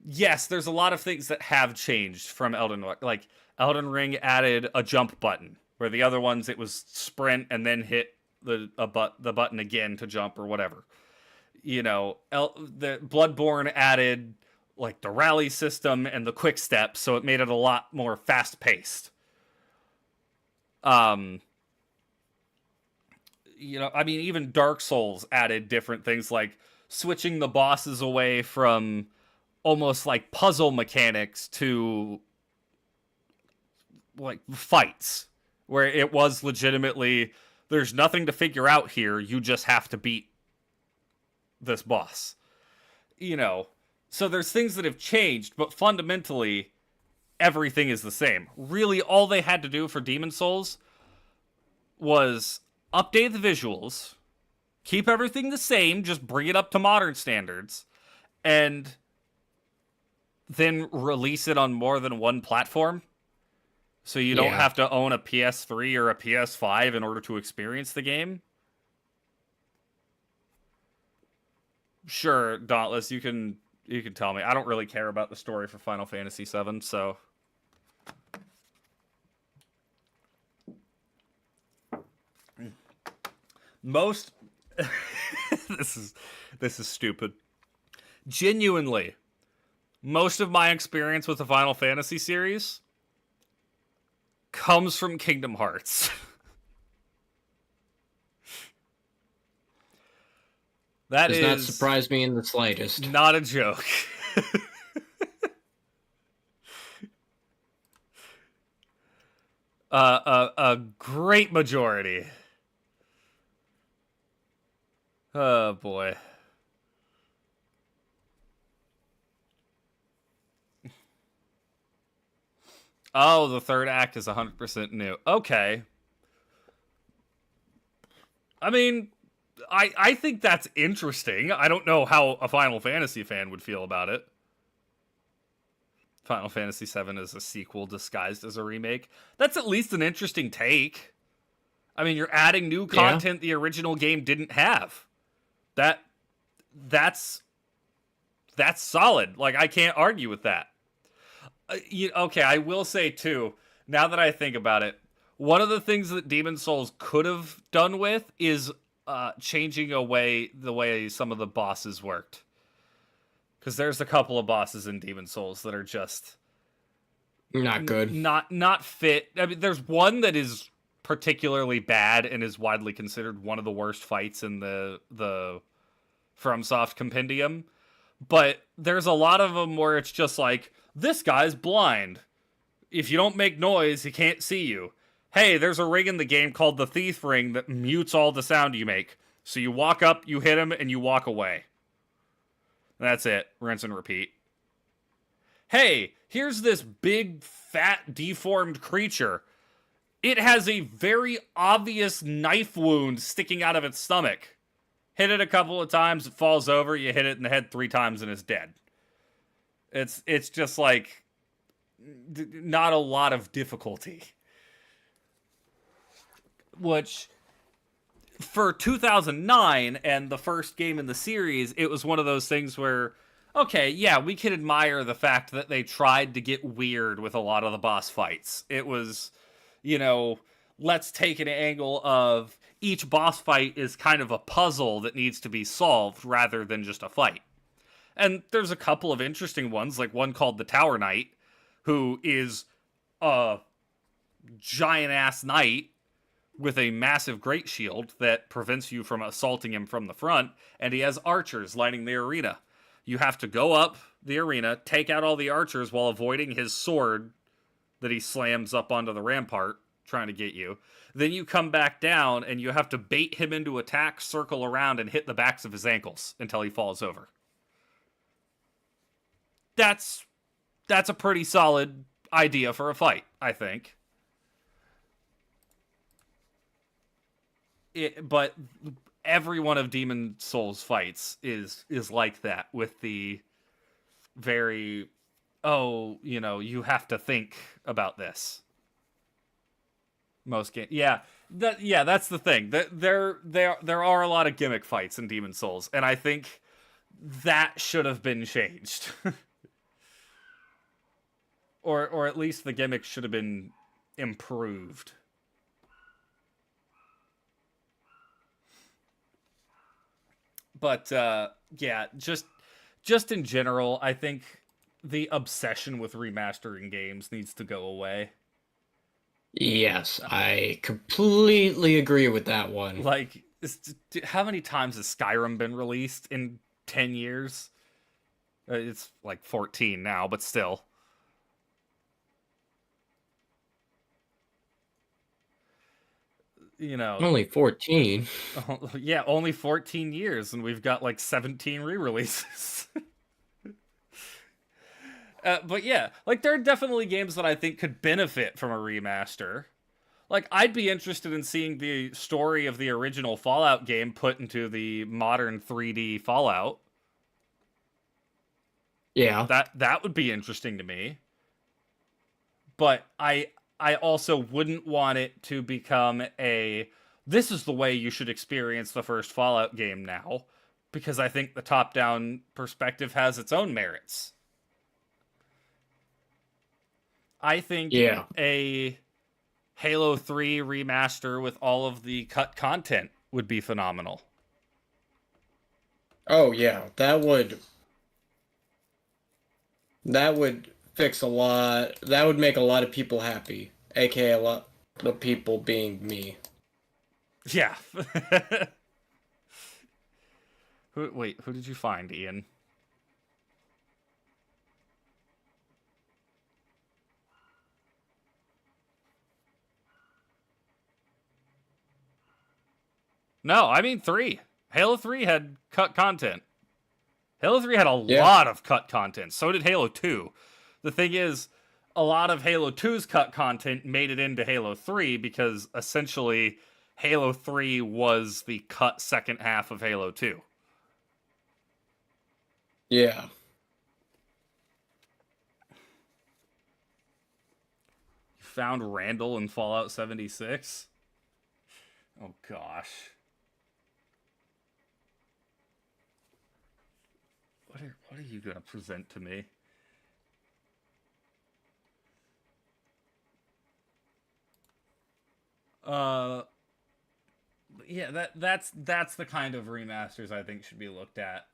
yes, there's a lot of things that have changed from Elden Ring. Like Elden Ring added a jump button, where the other ones it was sprint and then hit the button again to jump or whatever. The Bloodborne added like the rally system and the quick step, so it made it a lot more fast paced. Even Dark Souls added different things, like switching the bosses away from almost like puzzle mechanics to like fights, where it was legitimately, there's nothing to figure out here, you just have to beat this boss. So there's things that have changed, but fundamentally everything is the same. Really, all they had to do for Demon Souls was update the visuals, keep everything the same, just bring it up to modern standards, and then release it on more than one platform. So you don't have to own a PS3 or a PS5 in order to experience the game. Sure, Dauntless, you can tell me. I don't really care about the story for Final Fantasy VII, so most this is stupid. Genuinely, most of my experience with the Final Fantasy series comes from Kingdom Hearts. That does not surprise me in the slightest. Not a joke. A great majority. Oh boy. Oh, the third act is 100% new. Okay. I think that's interesting. I don't know how a Final Fantasy fan would feel about it. Final Fantasy VII is a sequel disguised as a remake. That's at least an interesting take. You're adding new content the original game didn't have. That's that's solid. Like, I can't argue with that. Okay, I will say too, now that I think about it, one of the things that Demon Souls could have done with is changing away the way some of the bosses worked. Because there's a couple of bosses in Demon Souls that are just Not good. not fit. I mean, there's one that is particularly bad and is widely considered one of the worst fights in the FromSoft compendium. But there's a lot of them where it's just like, this guy's blind. If you don't make noise, he can't see you. Hey, there's a ring in the game called the Thief Ring that mutes all the sound you make. So you walk up, you hit him, and you walk away. That's it. Rinse and repeat. Hey, here's this big, fat, deformed creature. It has a very obvious knife wound sticking out of its stomach. Hit it a couple of times, it falls over, you hit it in the head 3 times and it's dead. It's just like not a lot of difficulty. Which for 2009 and the first game in the series, it was one of those things where, okay, yeah, we can admire the fact that they tried to get weird with a lot of the boss fights. It was, let's take an angle of each boss fight is kind of a puzzle that needs to be solved rather than just a fight. And there's a couple of interesting ones, like one called the Tower Knight, who is a giant-ass knight with a massive great shield that prevents you from assaulting him from the front, and he has archers lining the arena. You have to go up the arena, take out all the archers while avoiding his sword that he slams up onto the rampart, trying to get you. Then you come back down, and you have to bait him into attack, circle around, and hit the backs of his ankles until he falls over. That's a pretty solid idea for a fight, I think. But every one of Demon Souls fights is like that, with the very, you have to think about this. Most games, that's the thing. There are a lot of gimmick fights in Demon Souls, and I think that should have been changed. Or at least the gimmick should have been improved. But just in general, I think the obsession with remastering games needs to go away. Yes, I completely agree with that one. Like, how many times has Skyrim been released in 10 years? It's like 14 now, but still. Only 14. Yeah, only 14 years, and we've got like 17 re-releases. But yeah, like, there are definitely games that I think could benefit from a remaster. Like, I'd be interested in seeing the story of the original Fallout game put into the modern 3D Fallout. Yeah. That would be interesting to me. But I also wouldn't want it to become this is the way you should experience the first Fallout game now, because I think the top-down perspective has its own merits. I think a Halo 3 remaster with all of the cut content would be phenomenal. Oh yeah, that would fix a lot. That would make a lot of people happy, aka a lot of people being me. Yeah. Who did you find, Ian? No, I mean 3. Halo 3 had cut content. Halo 3 had a lot of cut content. So did Halo 2. The thing is, a lot of Halo 2's cut content made it into Halo 3 because essentially Halo 3 was the cut second half of Halo 2. Yeah. You found Randall in Fallout 76? Oh gosh. What are you gonna present to me? Uh, yeah, that's the kind of remasters I think should be looked at.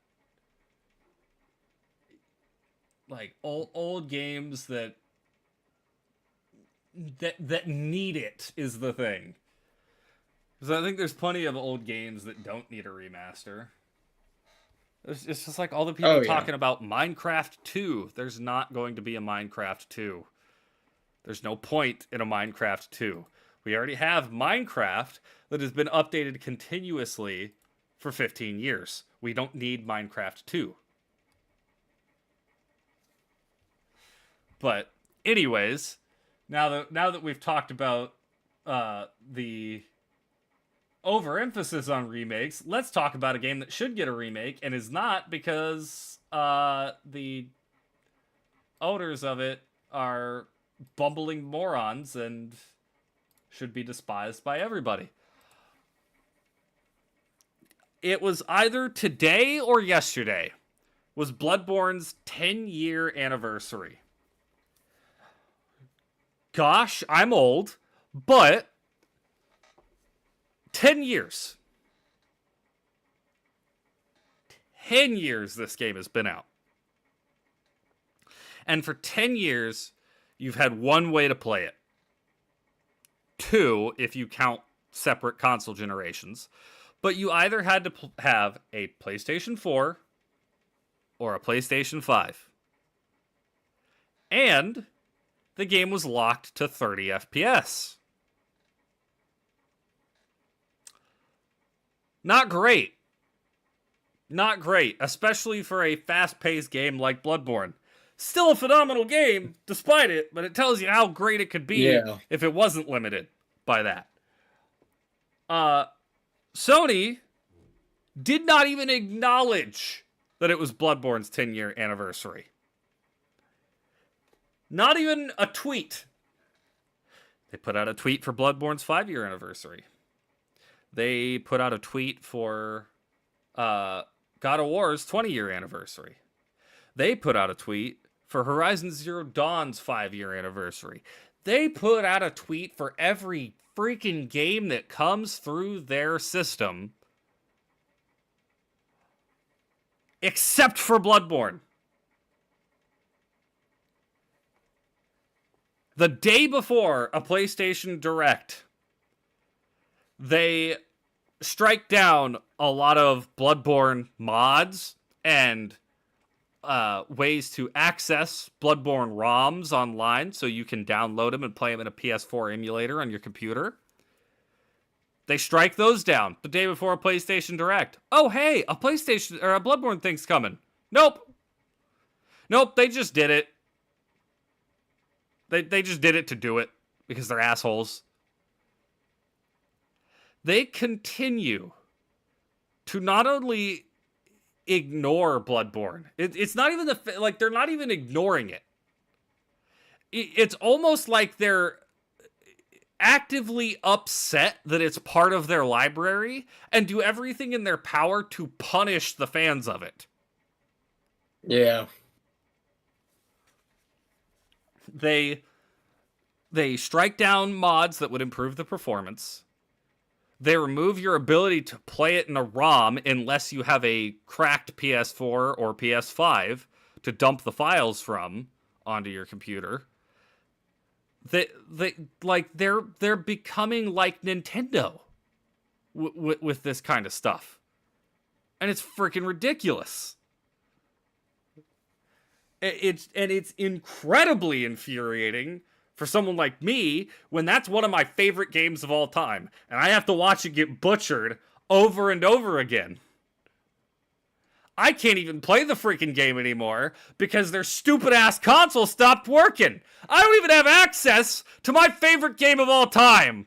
Like old games that need it is the thing. Because I think there's plenty of old games that don't need a remaster. It's just like all the people talking about Minecraft 2. There's not going to be a Minecraft 2. There's no point in a Minecraft 2. We already have Minecraft that has been updated continuously for 15 years. We don't need Minecraft 2. But anyways, now that we've talked about the overemphasis on remakes, let's talk about a game that should get a remake and is not, because the owners of it are bumbling morons and should be despised by everybody. It was either today or yesterday was Bloodborne's 10-year anniversary. Gosh, I'm old, but 10 years. 10 years this game has been out. And for 10 years, you've had one way to play it. Two, if you count separate console generations. But you either had to have a PlayStation 4 or a PlayStation 5. And the game was locked to 30 FPS. Not great. Not great, especially for a fast-paced game like Bloodborne. Still a phenomenal game, despite it, but it tells you how great it could be if it wasn't limited by that. Sony did not even acknowledge that it was Bloodborne's 10-year anniversary. Not even a tweet. They put out a tweet for Bloodborne's 5-year anniversary. They put out a tweet for God of War's 20-year anniversary. They put out a tweet for Horizon Zero Dawn's 5-year anniversary. They put out a tweet for every freaking game that comes through their system, except for Bloodborne. The day before a PlayStation Direct, they strike down a lot of Bloodborne mods and ways to access Bloodborne ROMs online so you can download them and play them in a PS4 emulator on your computer. They strike those down the day before a PlayStation Direct. Oh, hey, a PlayStation or a Bloodborne thing's coming. Nope, they just did it. They just did it to do it because they're assholes. They continue to not only ignore Bloodborne. It's not even they're not even ignoring it. It's almost like they're actively upset that it's part of their library and do everything in their power to punish the fans of it. Yeah. They strike down mods that would improve the performance. They remove your ability to play it in a ROM unless you have a cracked PS4 or PS5 to dump the files from onto your computer. They're becoming like Nintendo with this kind of stuff. And it's freaking ridiculous. It's incredibly infuriating for someone like me when that's one of my favorite games of all time and I have to watch it get butchered over and over again. I can't even play the freaking game anymore because their stupid ass console stopped working. I don't even have access to my favorite game of all time.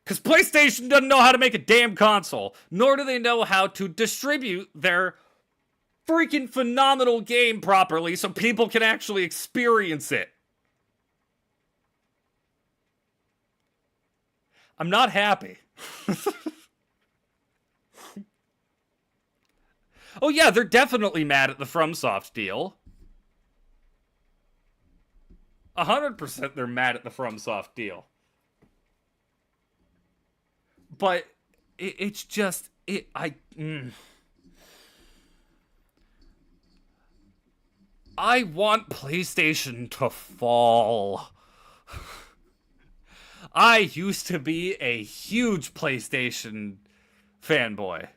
Because PlayStation doesn't know how to make a damn console, nor do they know how to distribute their freaking phenomenal game properly so people can actually experience it. I'm not happy. Oh yeah, they're definitely mad at the FromSoft deal. 100% they're mad at the FromSoft deal. But it's just I want PlayStation to fall. I used to be a huge PlayStation fanboy.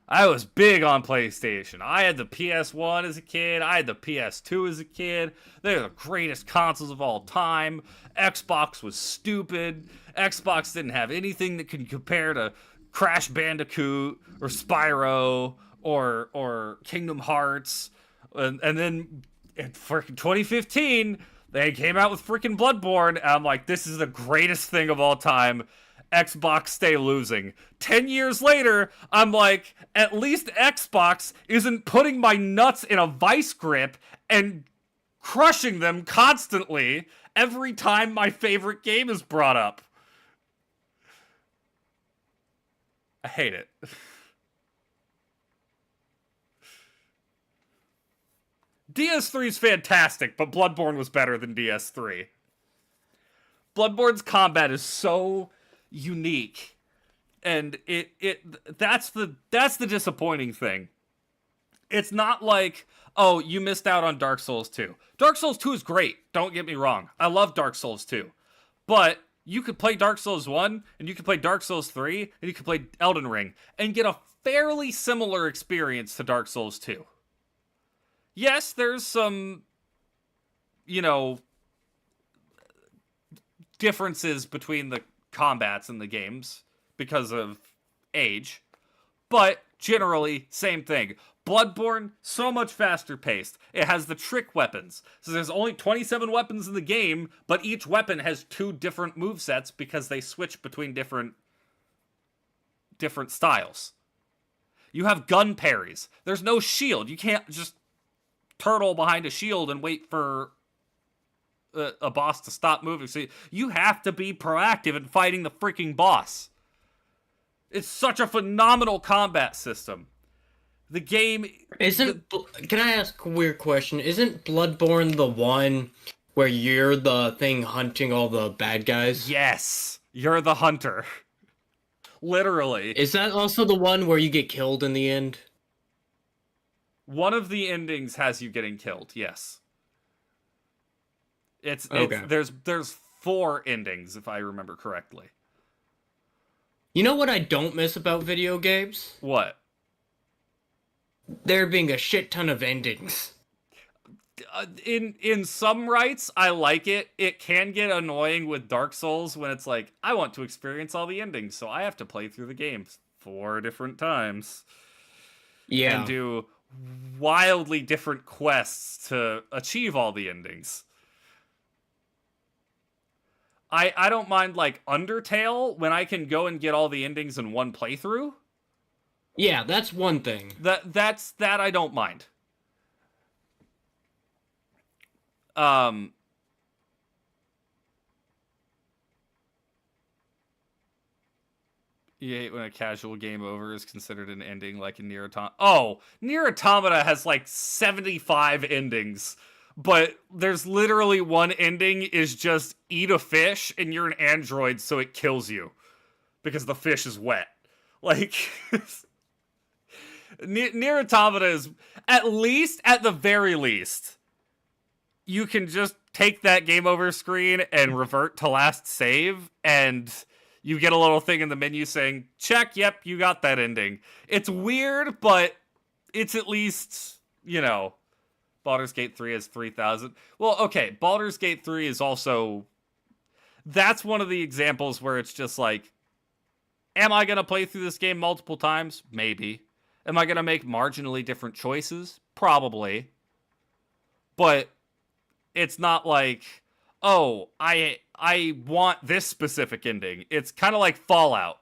I was big on PlayStation. I had the PS1 as a kid. I had the PS2 as a kid. They're the greatest consoles of all time. Xbox was stupid. Xbox didn't have anything that could compare to Crash Bandicoot or Spyro or Kingdom Hearts. And then in freaking 2015, they came out with freaking Bloodborne. And I'm like, this is the greatest thing of all time. Xbox stay losing. 10 years later, I'm like, at least Xbox isn't putting my nuts in a vice grip and crushing them constantly every time my favorite game is brought up. I hate it. DS3 is fantastic, but Bloodborne was better than DS3. Bloodborne's combat is so unique, and that's the disappointing thing. It's not like, oh, you missed out on Dark Souls 2. Dark Souls 2 is great, don't get me wrong. I love Dark Souls 2. But you could play Dark Souls 1, and you could play Dark Souls 3, and you could play Elden Ring, and get a fairly similar experience to Dark Souls 2. Yes, there's some, differences between the combats in the games because of age, but generally same thing. Bloodborne, so much faster paced. It has the trick weapons. So there's only 27 weapons in the game, but each weapon has 2 different movesets because they switch between different styles. You have gun parries. There's no shield. You can't just turtle behind a shield and wait for a boss to stop moving. So you have to be proactive in fighting the freaking boss. It's such a phenomenal combat system. The game Can I ask a weird question? Isn't Bloodborne the one where you're the thing hunting all the bad guys? Yes, you're the hunter. Literally. Is that also the one where you get killed in the end? One of the endings has you getting killed, yes. It's okay. There's 4 endings, if I remember correctly. You know what I don't miss about video games? What? There being a shit ton of endings. In some rights, I like it. It can get annoying with Dark Souls when it's like, I want to experience all the endings, so I have to play through the game 4 different times. Yeah. And do wildly different quests to achieve all the endings. I don't mind, like, Undertale when I can go and get all the endings in one playthrough. Yeah, that's one thing. That I don't mind. You hate when a casual game over is considered an ending, like in Nier Automata. Oh, Nier Automata has like 75 endings, but there's literally one ending is just eat a fish and you're an android, so it kills you because the fish is wet. Like, Nier Automata is, at the very least, you can just take that game over screen and revert to last save, and you get a little thing in the menu saying, check, yep, you got that ending. It's weird, but it's at least, Baldur's Gate 3 has 3,000. Well, okay, Baldur's Gate 3 is also, that's one of the examples where it's just like, am I going to play through this game multiple times? Maybe. Am I going to make marginally different choices? Probably. But it's not like, oh, I want this specific ending. It's kind of like Fallout.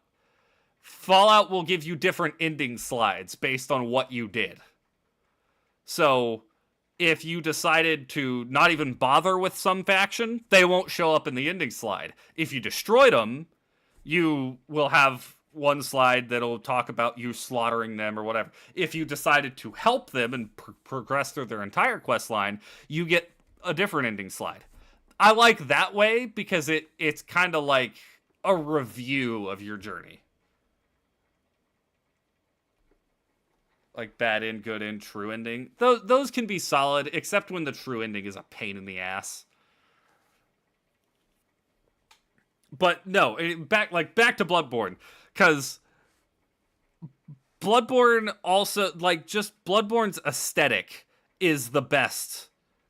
Fallout will give you different ending slides based on what you did. So if you decided to not even bother with some faction, they won't show up in the ending slide. If you destroyed them, you will have one slide that'll talk about you slaughtering them or whatever. If you decided to help them and progress through their entire quest line, you get a different ending slide. I like that way because it's kind of like a review of your journey. Like bad end, good end, true ending. Those can be solid, except when the true ending is a pain in the ass. But no, back to Bloodborne, because Bloodborne also, like, just Bloodborne's aesthetic is the best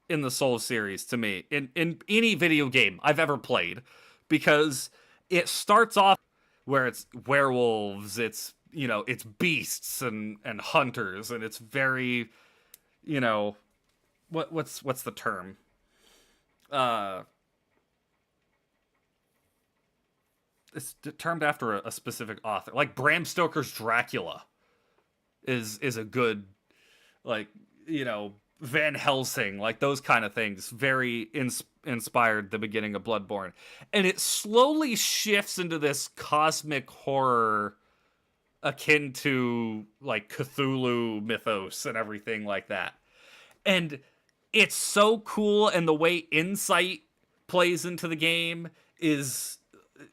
in the Souls series to me in any video game I've ever played, because it starts off where it's werewolves, it's it's beasts and hunters, and it's very, what's the term? It's termed after a specific author. Like Bram Stoker's Dracula is a good, like, Van Helsing, like those kind of things. Very inspired the beginning of Bloodborne. And it slowly shifts into this cosmic horror akin to like Cthulhu mythos and everything like that. And it's so cool, and the way insight plays into the game is,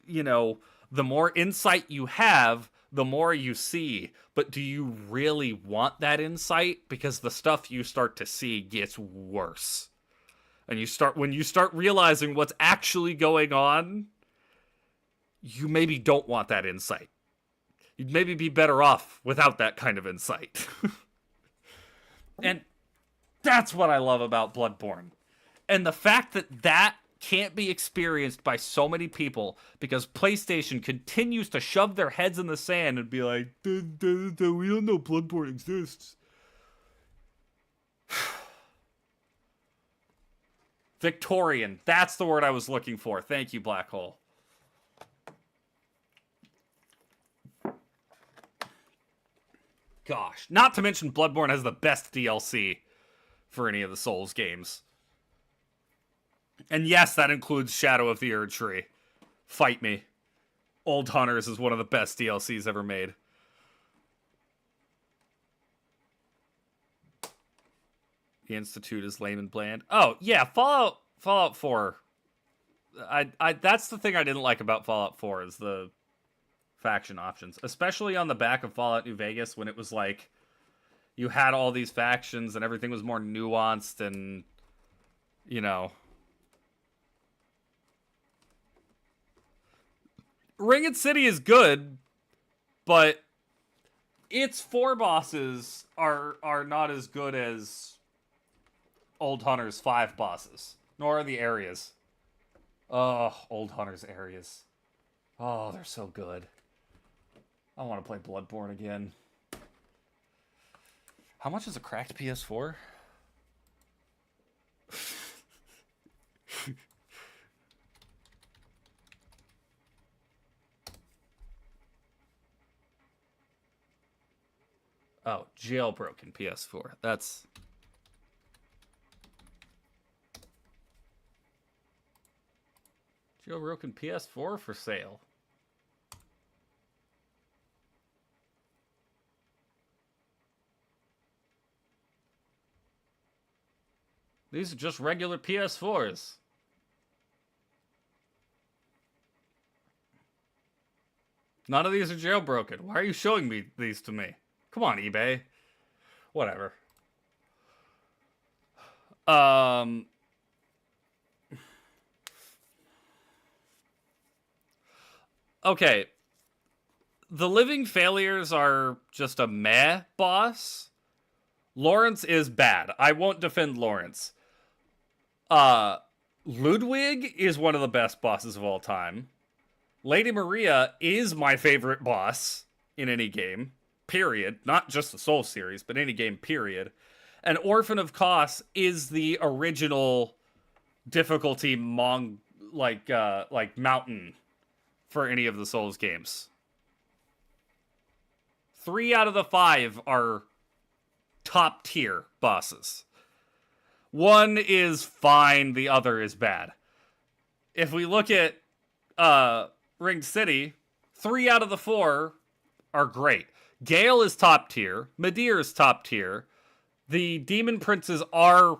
the more insight you have, the more you see. But do you really want that insight? Because the stuff you start to see gets worse. And when you start realizing what's actually going on, you maybe don't want that insight. You'd maybe be better off without that kind of insight. And that's what I love about Bloodborne. And the fact that can't be experienced by so many people because PlayStation continues to shove their heads in the sand and be like, we don't know Bloodborne exists. Victorian. That's the word I was looking for. Thank you, Black Hole. Gosh. Not to mention Bloodborne has the best DLC for any of the Souls games. And yes, that includes Shadow of the Erdtree. Fight me. Old Hunters is one of the best DLCs ever made. The Institute is lame and bland. Oh, yeah, Fallout 4. That's the thing I didn't like about Fallout 4 is the faction options. Especially on the back of Fallout New Vegas when it was like you had all these factions and everything was more nuanced and, Ringed City is good, but its 4 bosses are not as good as Old Hunter's 5 bosses, nor are the areas. Oh, Old Hunter's areas. Oh, they're so good. I want to play Bloodborne again. How much is a cracked PS4? Oh, jailbroken PS4. That's... Jailbroken PS4 for sale. These are just regular PS4s. None of these are jailbroken. Why are you showing me these to me? Come on, eBay. Whatever. Okay. The Living Failures are just a meh boss. Lawrence is bad. I won't defend Lawrence. Ludwig is one of the best bosses of all time. Lady Maria is my favorite boss in any game. Period. Not just the Soul series, but any game, period. And Orphan of Kos is the original difficulty mountain for any of the Souls games. 3 out of the 5 are top tier bosses. 1 is fine, the other is bad. If we look at Ringed City, 3 out of the 4 are great. Gale is top tier. Midir is top tier. The Demon Princes are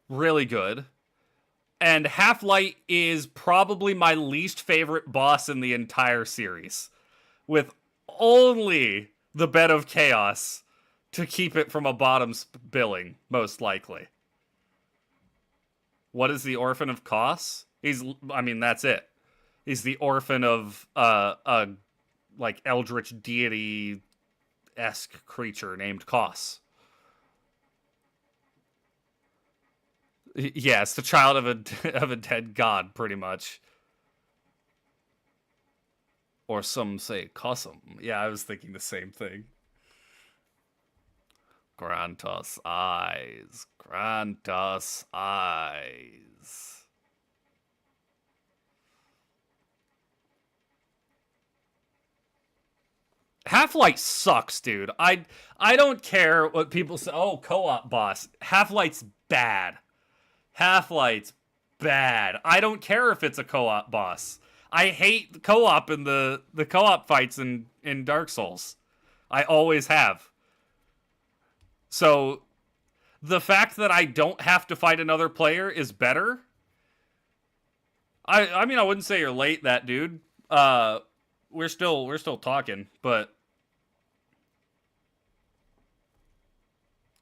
really good. And Half-Light is probably my least favorite boss in the entire series, with only the Bed of Chaos to keep it from a bottom billing, most likely. What is the Orphan of Kos? That's it. He's the orphan of a like eldritch deity-esque creature named Kos. Yeah, it's the child of a dead god, pretty much. Or some say Kosum. Yeah, I was thinking the same thing. Grant us eyes. Grant us eyes. Half-Light sucks, dude. I don't care what people say. Oh, co-op boss. Half-Light's bad. Half-Light's bad. I don't care if it's a co-op boss. I hate co-op in the co-op fights in Dark Souls. I always have. So the fact that I don't have to fight another player is better. I wouldn't say you're late, that dude. We're still talking, but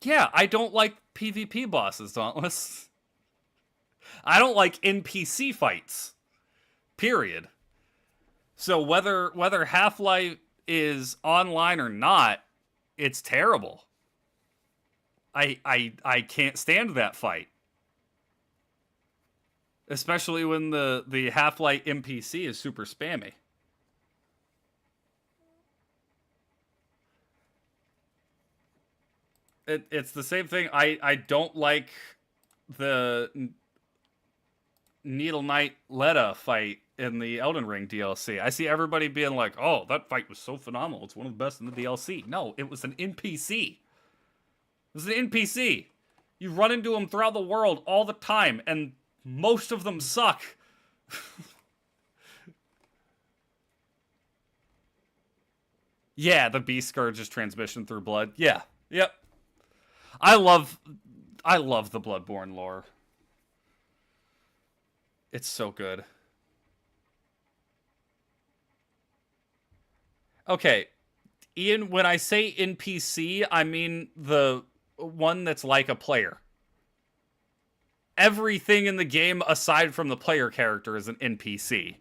yeah, I don't like PvP bosses, Dauntless. I don't like NPC fights. Period. So whether Half-Life is online or not, it's terrible. I can't stand that fight. Especially when the Half-Life NPC is super spammy. It's the same thing. I don't like the Needle Knight Leda fight in the Elden Ring DLC. I see everybody being like, oh, that fight was so phenomenal. It's one of the best in the DLC. No, it was an NPC. It was an NPC. You run into them throughout the world all the time, and most of them suck. Yeah, the Beast Scourge's transmission through blood. Yeah. Yep. I love the Bloodborne lore. It's so good. Okay, Ian, when I say NPC, I mean the one that's like a player. Everything in the game aside from the player character is an NPC.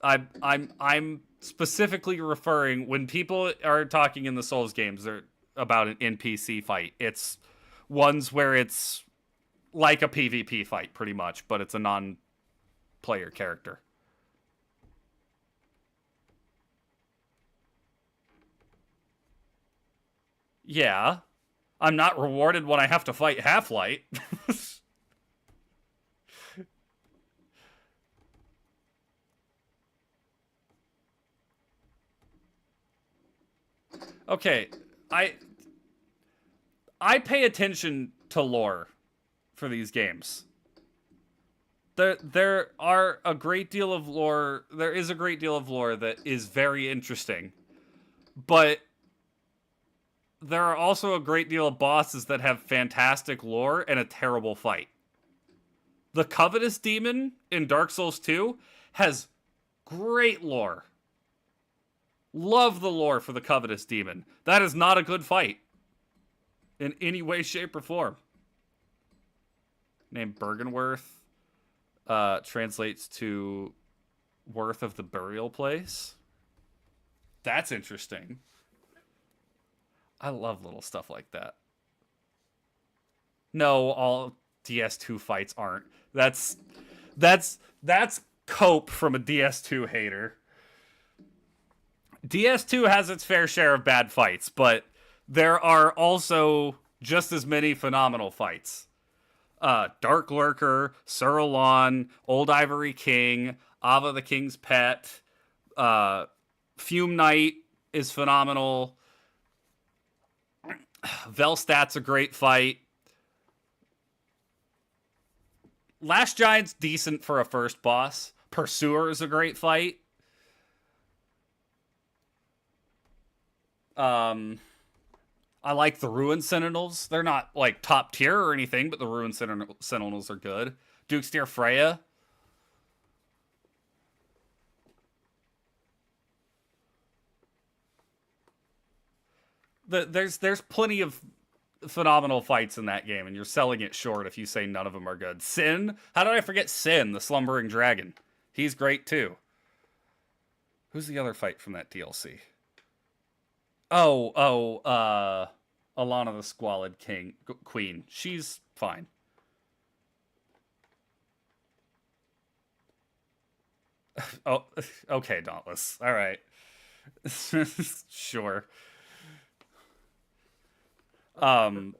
I'm specifically referring, when people are talking in the Souls games, they're about an NPC fight. It's ones where it's like a PvP fight, pretty much, but it's a non-player character. Yeah. I'm not rewarded when I have to fight Half-Light. Okay, I pay attention to lore for these games. There are a great deal of lore. There is a great deal of lore that is very interesting, but there are also a great deal of bosses that have fantastic lore and a terrible fight. The Covetous Demon in Dark Souls 2 has great lore. Love the lore for the Covetous Demon. That is not a good fight in any way, shape, or form. Named Bergenworth translates to Worth of the Burial Place. That's interesting. I love little stuff like that. No, all DS2 fights aren't. That's cope from a DS2 hater. DS2 has its fair share of bad fights, but there are also just as many phenomenal fights. Dark Lurker, Surulon, Old Ivory King, Ava the King's Pet, Fume Knight is phenomenal. Velstat's a great fight. Last Giant's decent for a first boss. Pursuer is a great fight. Um, I like the Ruin Sentinels. They're not like top tier or anything, but the Ruin Sentinels are good. Duke's Deer Freya. There's plenty of phenomenal fights in that game, and you're selling it short if you say none of them are good. Sin? How did I forget Sin, the Slumbering Dragon? He's great too. Who's the other fight from that DLC? Alana the Squalid Queen. She's fine. Oh, okay, Dauntless. All right. Sure. Um,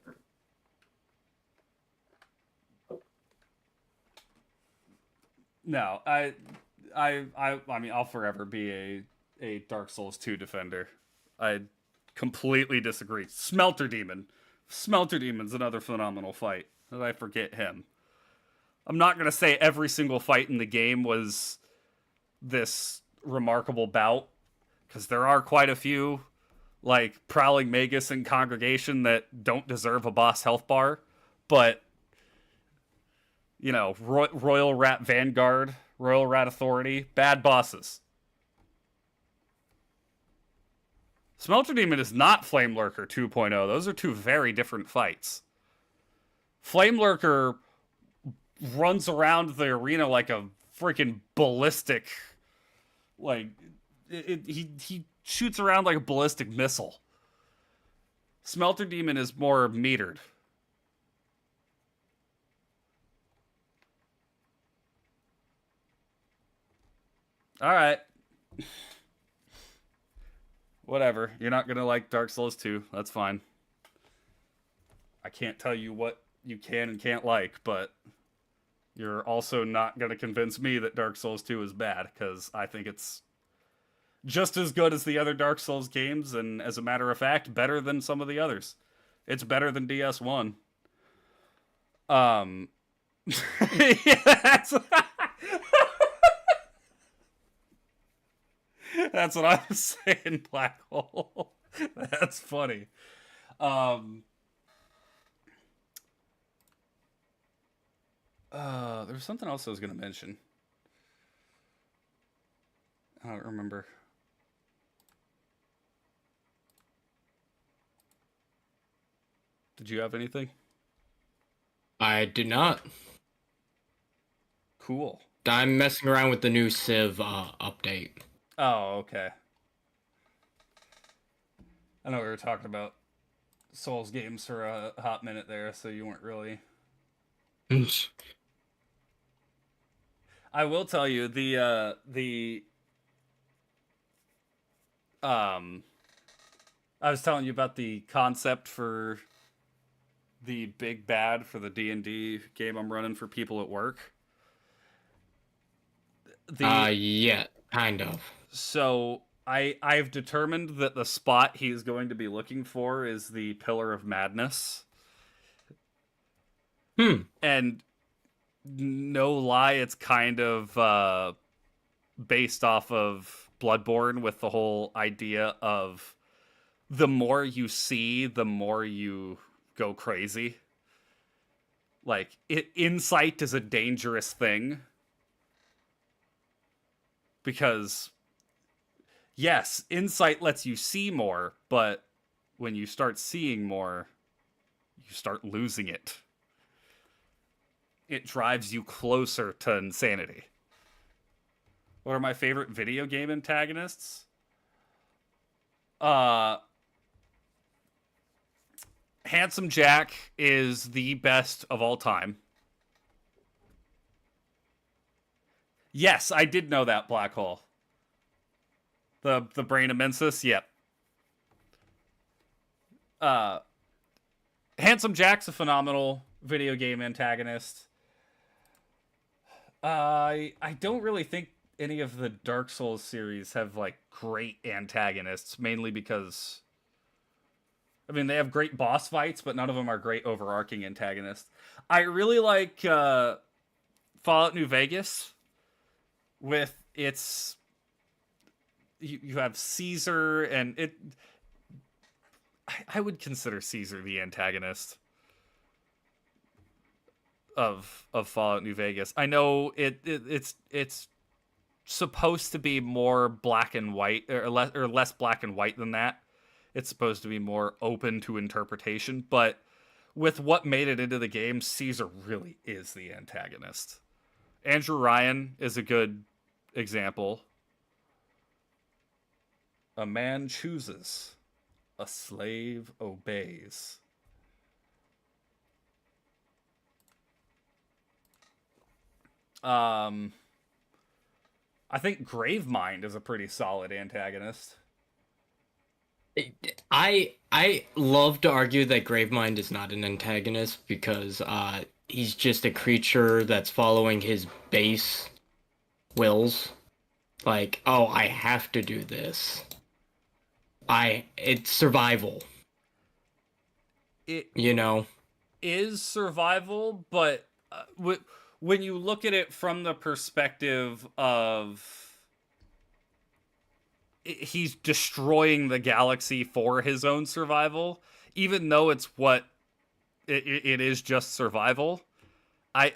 no, I mean, I'll forever be a Dark Souls 2 defender. I completely disagree. Smelter Demon. Smelter Demon's another phenomenal fight. Did I forget him? I'm not going to say every single fight in the game was this remarkable bout, because there are quite a few, like Prowling Magus and Congregation, that don't deserve a boss health bar. But, you know, Royal Rat Vanguard, Royal Rat Authority, bad bosses. Smelter Demon is not Flame Lurker 2.0. Those are two very different fights. Flame Lurker runs around the arena like a freaking ballistic, like he shoots around like a ballistic missile. Smelter Demon is more metered. All right. Whatever. You're not going to like Dark Souls 2. That's fine. I can't tell you what you can and can't like, but you're also not going to convince me that Dark Souls 2 is bad, because I think it's just as good as the other Dark Souls games, and as a matter of fact, better than some of the others. It's better than DS1. Yeah, that's what I was saying, Black Hole. That's funny. Um, there was something else I was going to mention. I don't remember. Did you have anything? I did not. Cool. I'm messing around with the new Civ update. Oh, okay. I know we were talking about Souls games for a hot minute there, so you weren't really. I will tell you um I was telling you about the concept for the big bad for the D&D game I'm running for people at work. Yeah, kind of. So I've determined that the spot he's going to be looking for is the Pillar of Madness. And no lie, it's kind of based off of Bloodborne, with the whole idea of the more you see, the more you go crazy. Like, insight is a dangerous thing. Because, yes, insight lets you see more, but when you start seeing more, you start losing it. It drives you closer to insanity. What are my favorite video game antagonists? Handsome Jack is the best of all time. Yes, I did know that, Black Hole. The brain immensus, yep. Handsome Jack's a phenomenal video game antagonist. I don't really think any of the Dark Souls series have like great antagonists, mainly because I mean they have great boss fights, but none of them are great overarching antagonists. I really like Fallout New Vegas with its you have Caesar, and I would consider Caesar the antagonist of Fallout New Vegas. I know it's supposed to be more black and white, or less black and white than that. It's supposed to be more open to interpretation, but with what made it into the game, Caesar really is the antagonist. Andrew Ryan is a good example. A man chooses, a slave obeys. I think Gravemind is a pretty solid antagonist. I love to argue that Gravemind is not an antagonist because he's just a creature that's following his base wills. Like, oh, I have to do this. It's survival. It You know? is survival, but when you look at it from the perspective of he's destroying the galaxy for his own survival, even though it's what it is just survival. I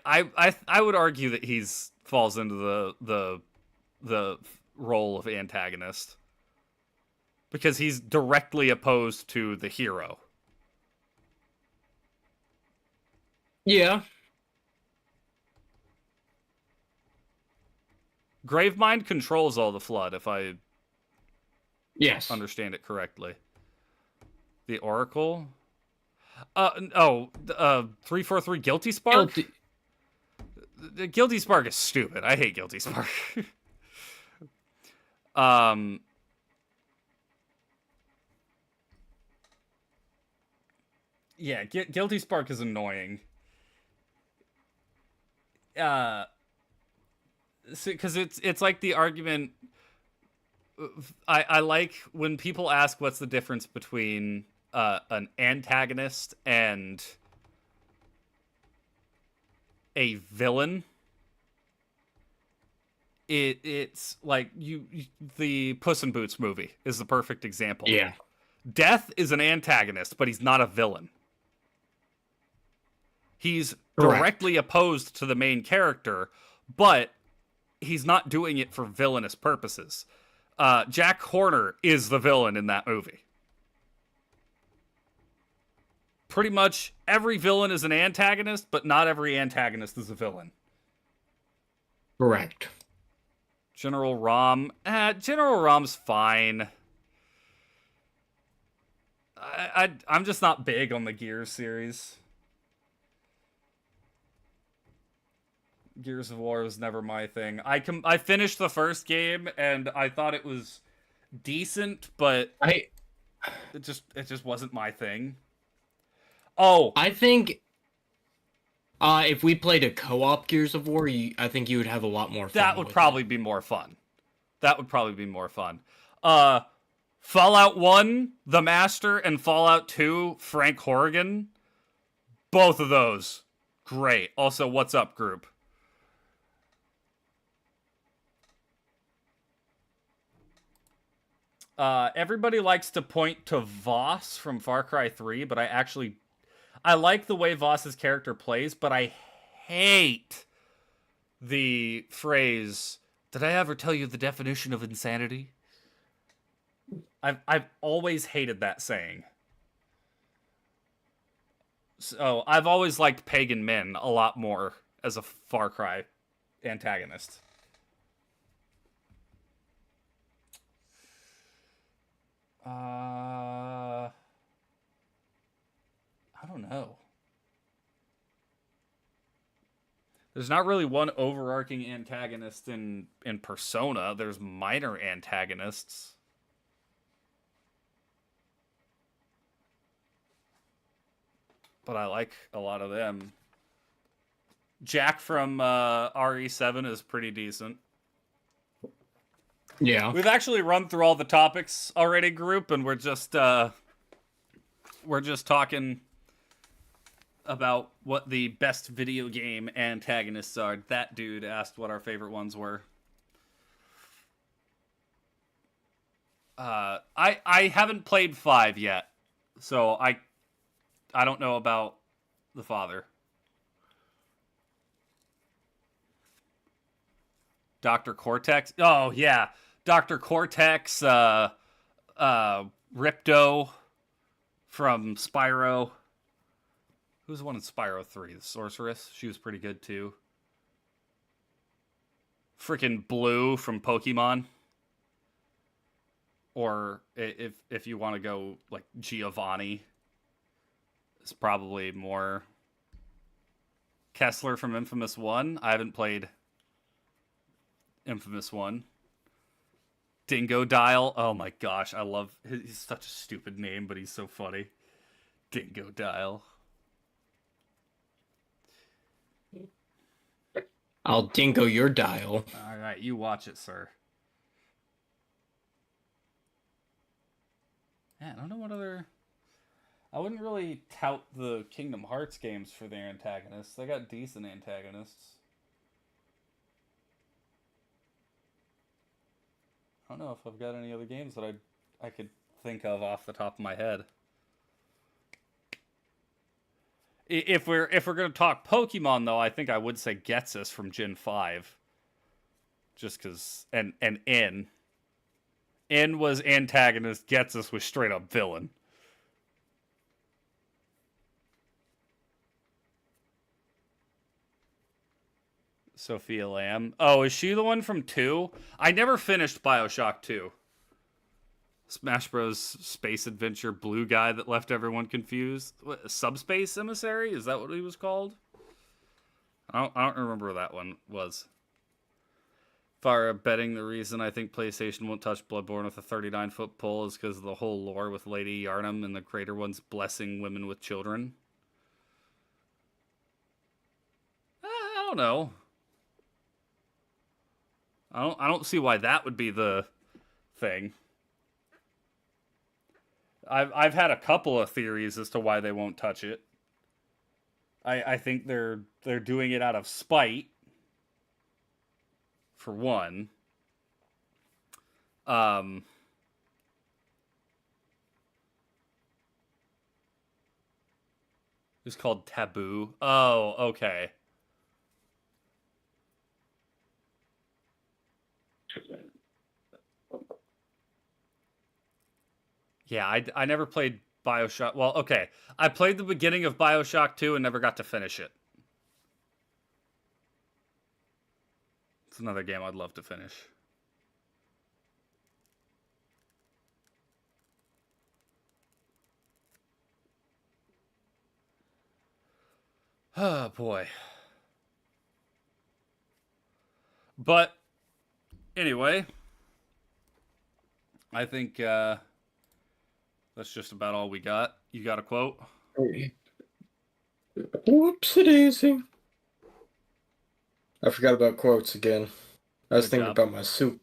would argue that he's falls into the role of antagonist because he's directly opposed to the hero. Yeah. Gravemind controls all the flood, if I Yes. understand it correctly. The Oracle? 343 Guilty Spark? The Guilty Spark is stupid. I hate Guilty Spark. Yeah, Guilty Spark is annoying. Because it's like the argument. I like when people ask what's the difference between an antagonist and a villain. It's like the Puss in Boots movie is the perfect example. Yeah. Death is an antagonist, but he's not a villain. He's Correct. directly opposed to the main character, but he's not doing it for villainous purposes. Jack Horner is the villain in that movie. Pretty much every villain is an antagonist, but not every antagonist is a villain. Correct. General Rom. General Rom's fine. I'm just not big on the Gears series. Gears of War was never my thing. I finished the first game and I thought it was decent, but it just wasn't my thing. Oh, I think if we played a co-op Gears of War, I think you would have a lot more fun. that would probably be more fun. That would probably be more fun. Fallout 1, The Master, and Fallout 2, Frank Horrigan. Both of those. Great. Also, what's up, group? Everybody likes to point to Voss from Far Cry 3, but I like the way Voss's character plays, but I hate the phrase, "Did I ever tell you the definition of insanity?" I've always hated that saying. So I've always liked Pagan Min a lot more as a Far Cry antagonist. I don't know. There's not really one overarching antagonist in Persona. There's minor antagonists. But I like a lot of them. Jack from RE7 is pretty decent. Yeah. We've actually run through all the topics already, group, and we're just talking about what the best video game antagonists are. That dude asked what our favorite ones were. I haven't played 5 yet, So I don't know about the father. Dr. Cortex. Oh yeah, Dr. Cortex, Ripto from Spyro. Who's the one in Spyro 3? The sorceress. She was pretty good too. Freaking Blue from Pokemon. Or if you want to go like Giovanni, it's probably more Kessler from Infamous 1. I haven't played Infamous 1. Dingo Dial. Oh my gosh, I love he's such a stupid name, but he's so funny. Dingo Dial. I'll dingo your dial. All right, you watch it, sir. Yeah, I don't know what other. I wouldn't really tout the Kingdom Hearts games for their antagonists. They got decent antagonists. I don't know if I've got any other games that I could think of off the top of my head. If we're gonna talk Pokemon though, I think I would say Ghetsis from Gen 5. Just cause and N. N was antagonist, Ghetsis was straight up villain. Sophia Lamb. Oh, is she the one from 2? I never finished BioShock 2. Smash Bros. Space Adventure blue guy that left everyone confused. What, Subspace Emissary? Is that what he was called? I don't remember what that one was. Farah betting the reason I think PlayStation won't touch Bloodborne with a 39-foot pole is because of the whole lore with Lady Yarnum and the Crater Ones blessing women with children. I don't know. I don't see why that would be the thing. I've had a couple of theories as to why they won't touch it. I think they're doing it out of spite. For one. It's called Taboo. Oh, okay. Yeah, I never played BioShock. Well, okay. I played the beginning of BioShock 2 and never got to finish it. It's another game I'd love to finish. Oh, boy. But, anyway. I think that's just about all we got. You got a quote? Whoopsie-daisy. I forgot about quotes again. I was Good thinking job. about my soup.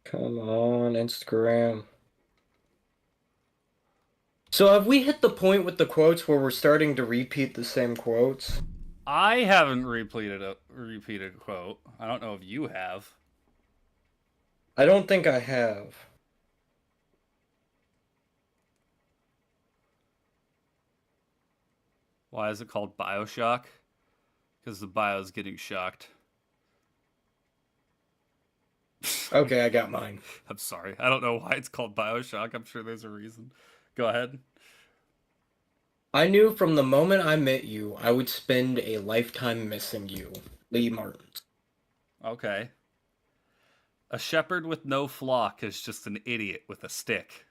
Come on, Instagram. So have we hit the point with the quotes where we're starting to repeat the same quotes? I haven't repeated a quote. I don't know if you have. I don't think I have. Why is it called BioShock? Because the bio's getting shocked. Okay, I got mine. I'm sorry. I don't know why it's called BioShock. I'm sure there's a reason. Go ahead. I knew from the moment I met you, I would spend a lifetime missing you. Lee Martins. Okay. A shepherd with no flock is just an idiot with a stick.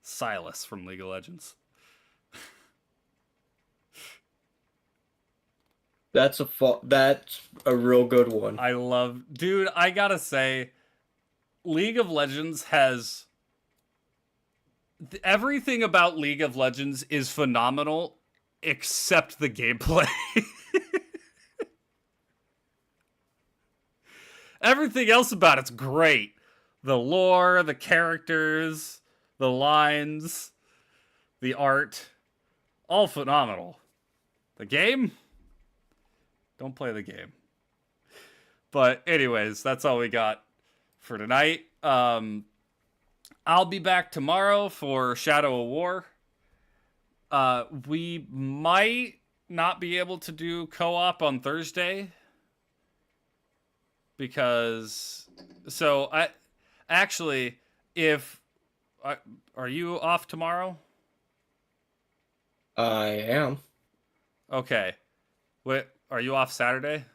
Silas from League of Legends. That's a real good one. I love... Dude, I gotta say, League of Legends has... Everything about League of Legends is phenomenal, except the gameplay. Everything else about it's great. The lore, the characters, the lines, the art, all phenomenal. The game? Don't play the game. But anyways, that's all we got for tonight. I'll be back tomorrow for Shadow of War. We might not be able to do co-op on Thursday because I actually, if are you off tomorrow? I am. Okay. What, are you off Saturday?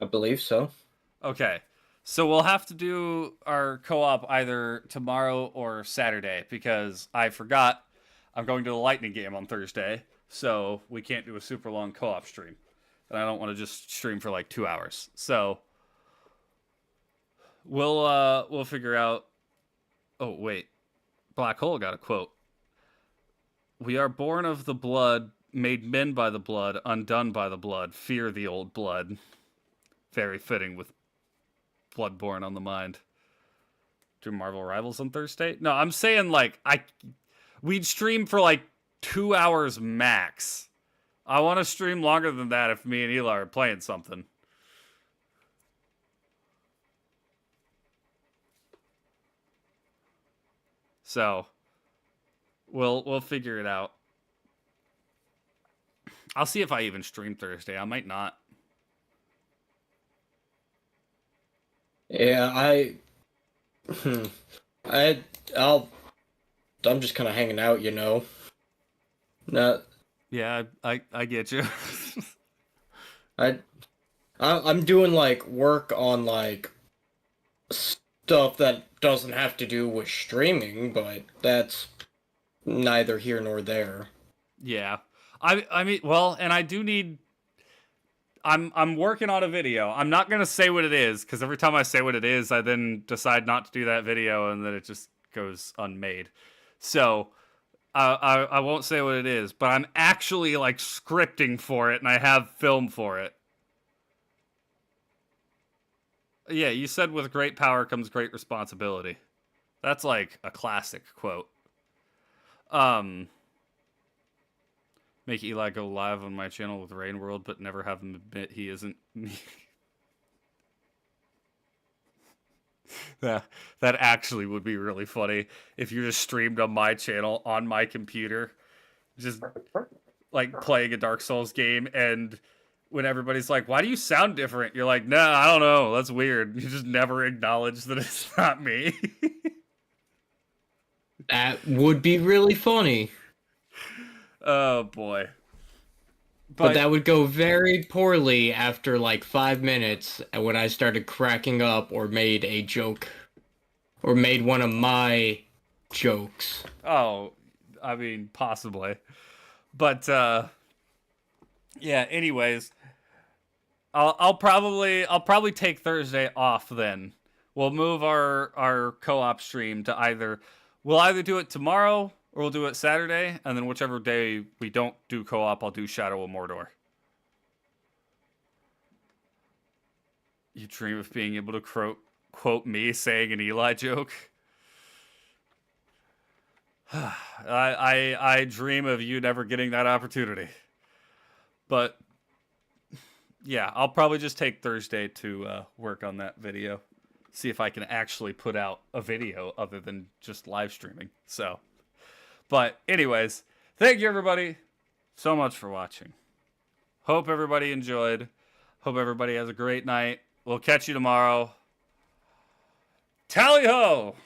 I believe so. Okay. So we'll have to do our co-op either tomorrow or Saturday because I forgot I'm going to the Lightning game on Thursday, so we can't do a super long co-op stream. And I don't want to just stream for like 2 hours. So we'll figure out. Oh wait. Black Hole got a quote. We are born of the blood, made men by the blood, undone by the blood. Fear the old blood. Very fitting with Bloodborne on the mind. Do Marvel Rivals on Thursday? No, I'm saying like we'd stream for like 2 hours max. I want to stream longer than that if me and Eli are playing something. So we'll figure it out. I'll see if I even stream Thursday. I might not. Yeah, I'm just kind of hanging out, you know. Not. Yeah, I get you. I'm doing like work on like stuff that doesn't have to do with streaming, but that's neither here nor there. Yeah. I mean, well, and I do need. I'm working on a video. I'm not gonna say what it is because every time I say what it is, I then decide not to do that video, and then it just goes unmade. So I won't say what it is, but I'm actually like scripting for it, and I have film for it. Yeah, you said with great power comes great responsibility. That's like a classic quote. Make Eli go live on my channel with Rain World, but never have him admit he isn't me. that actually would be really funny if you just streamed on my channel on my computer, just like playing a Dark Souls game, and when everybody's like, "Why do you sound different?" You're like, "Nah, I don't know. That's weird." You just never acknowledge that it's not me. That would be really funny. Oh boy. But that would go very poorly after like 5 minutes when I started cracking up or made a joke or made one of my jokes. Oh, I mean, possibly. But yeah, anyways, I'll probably take Thursday off then. We'll move our co-op stream to we'll either do it tomorrow or we'll do it Saturday, and then whichever day we don't do co-op, I'll do Shadow of Mordor. You dream of being able to quote me saying an Eli joke? I dream of you never getting that opportunity. But yeah, I'll probably just take Thursday to work on that video. See if I can actually put out a video other than just live streaming. So, but anyways, thank you everybody so much for watching. Hope everybody enjoyed. Hope everybody has a great night. We'll catch you tomorrow. Tally ho!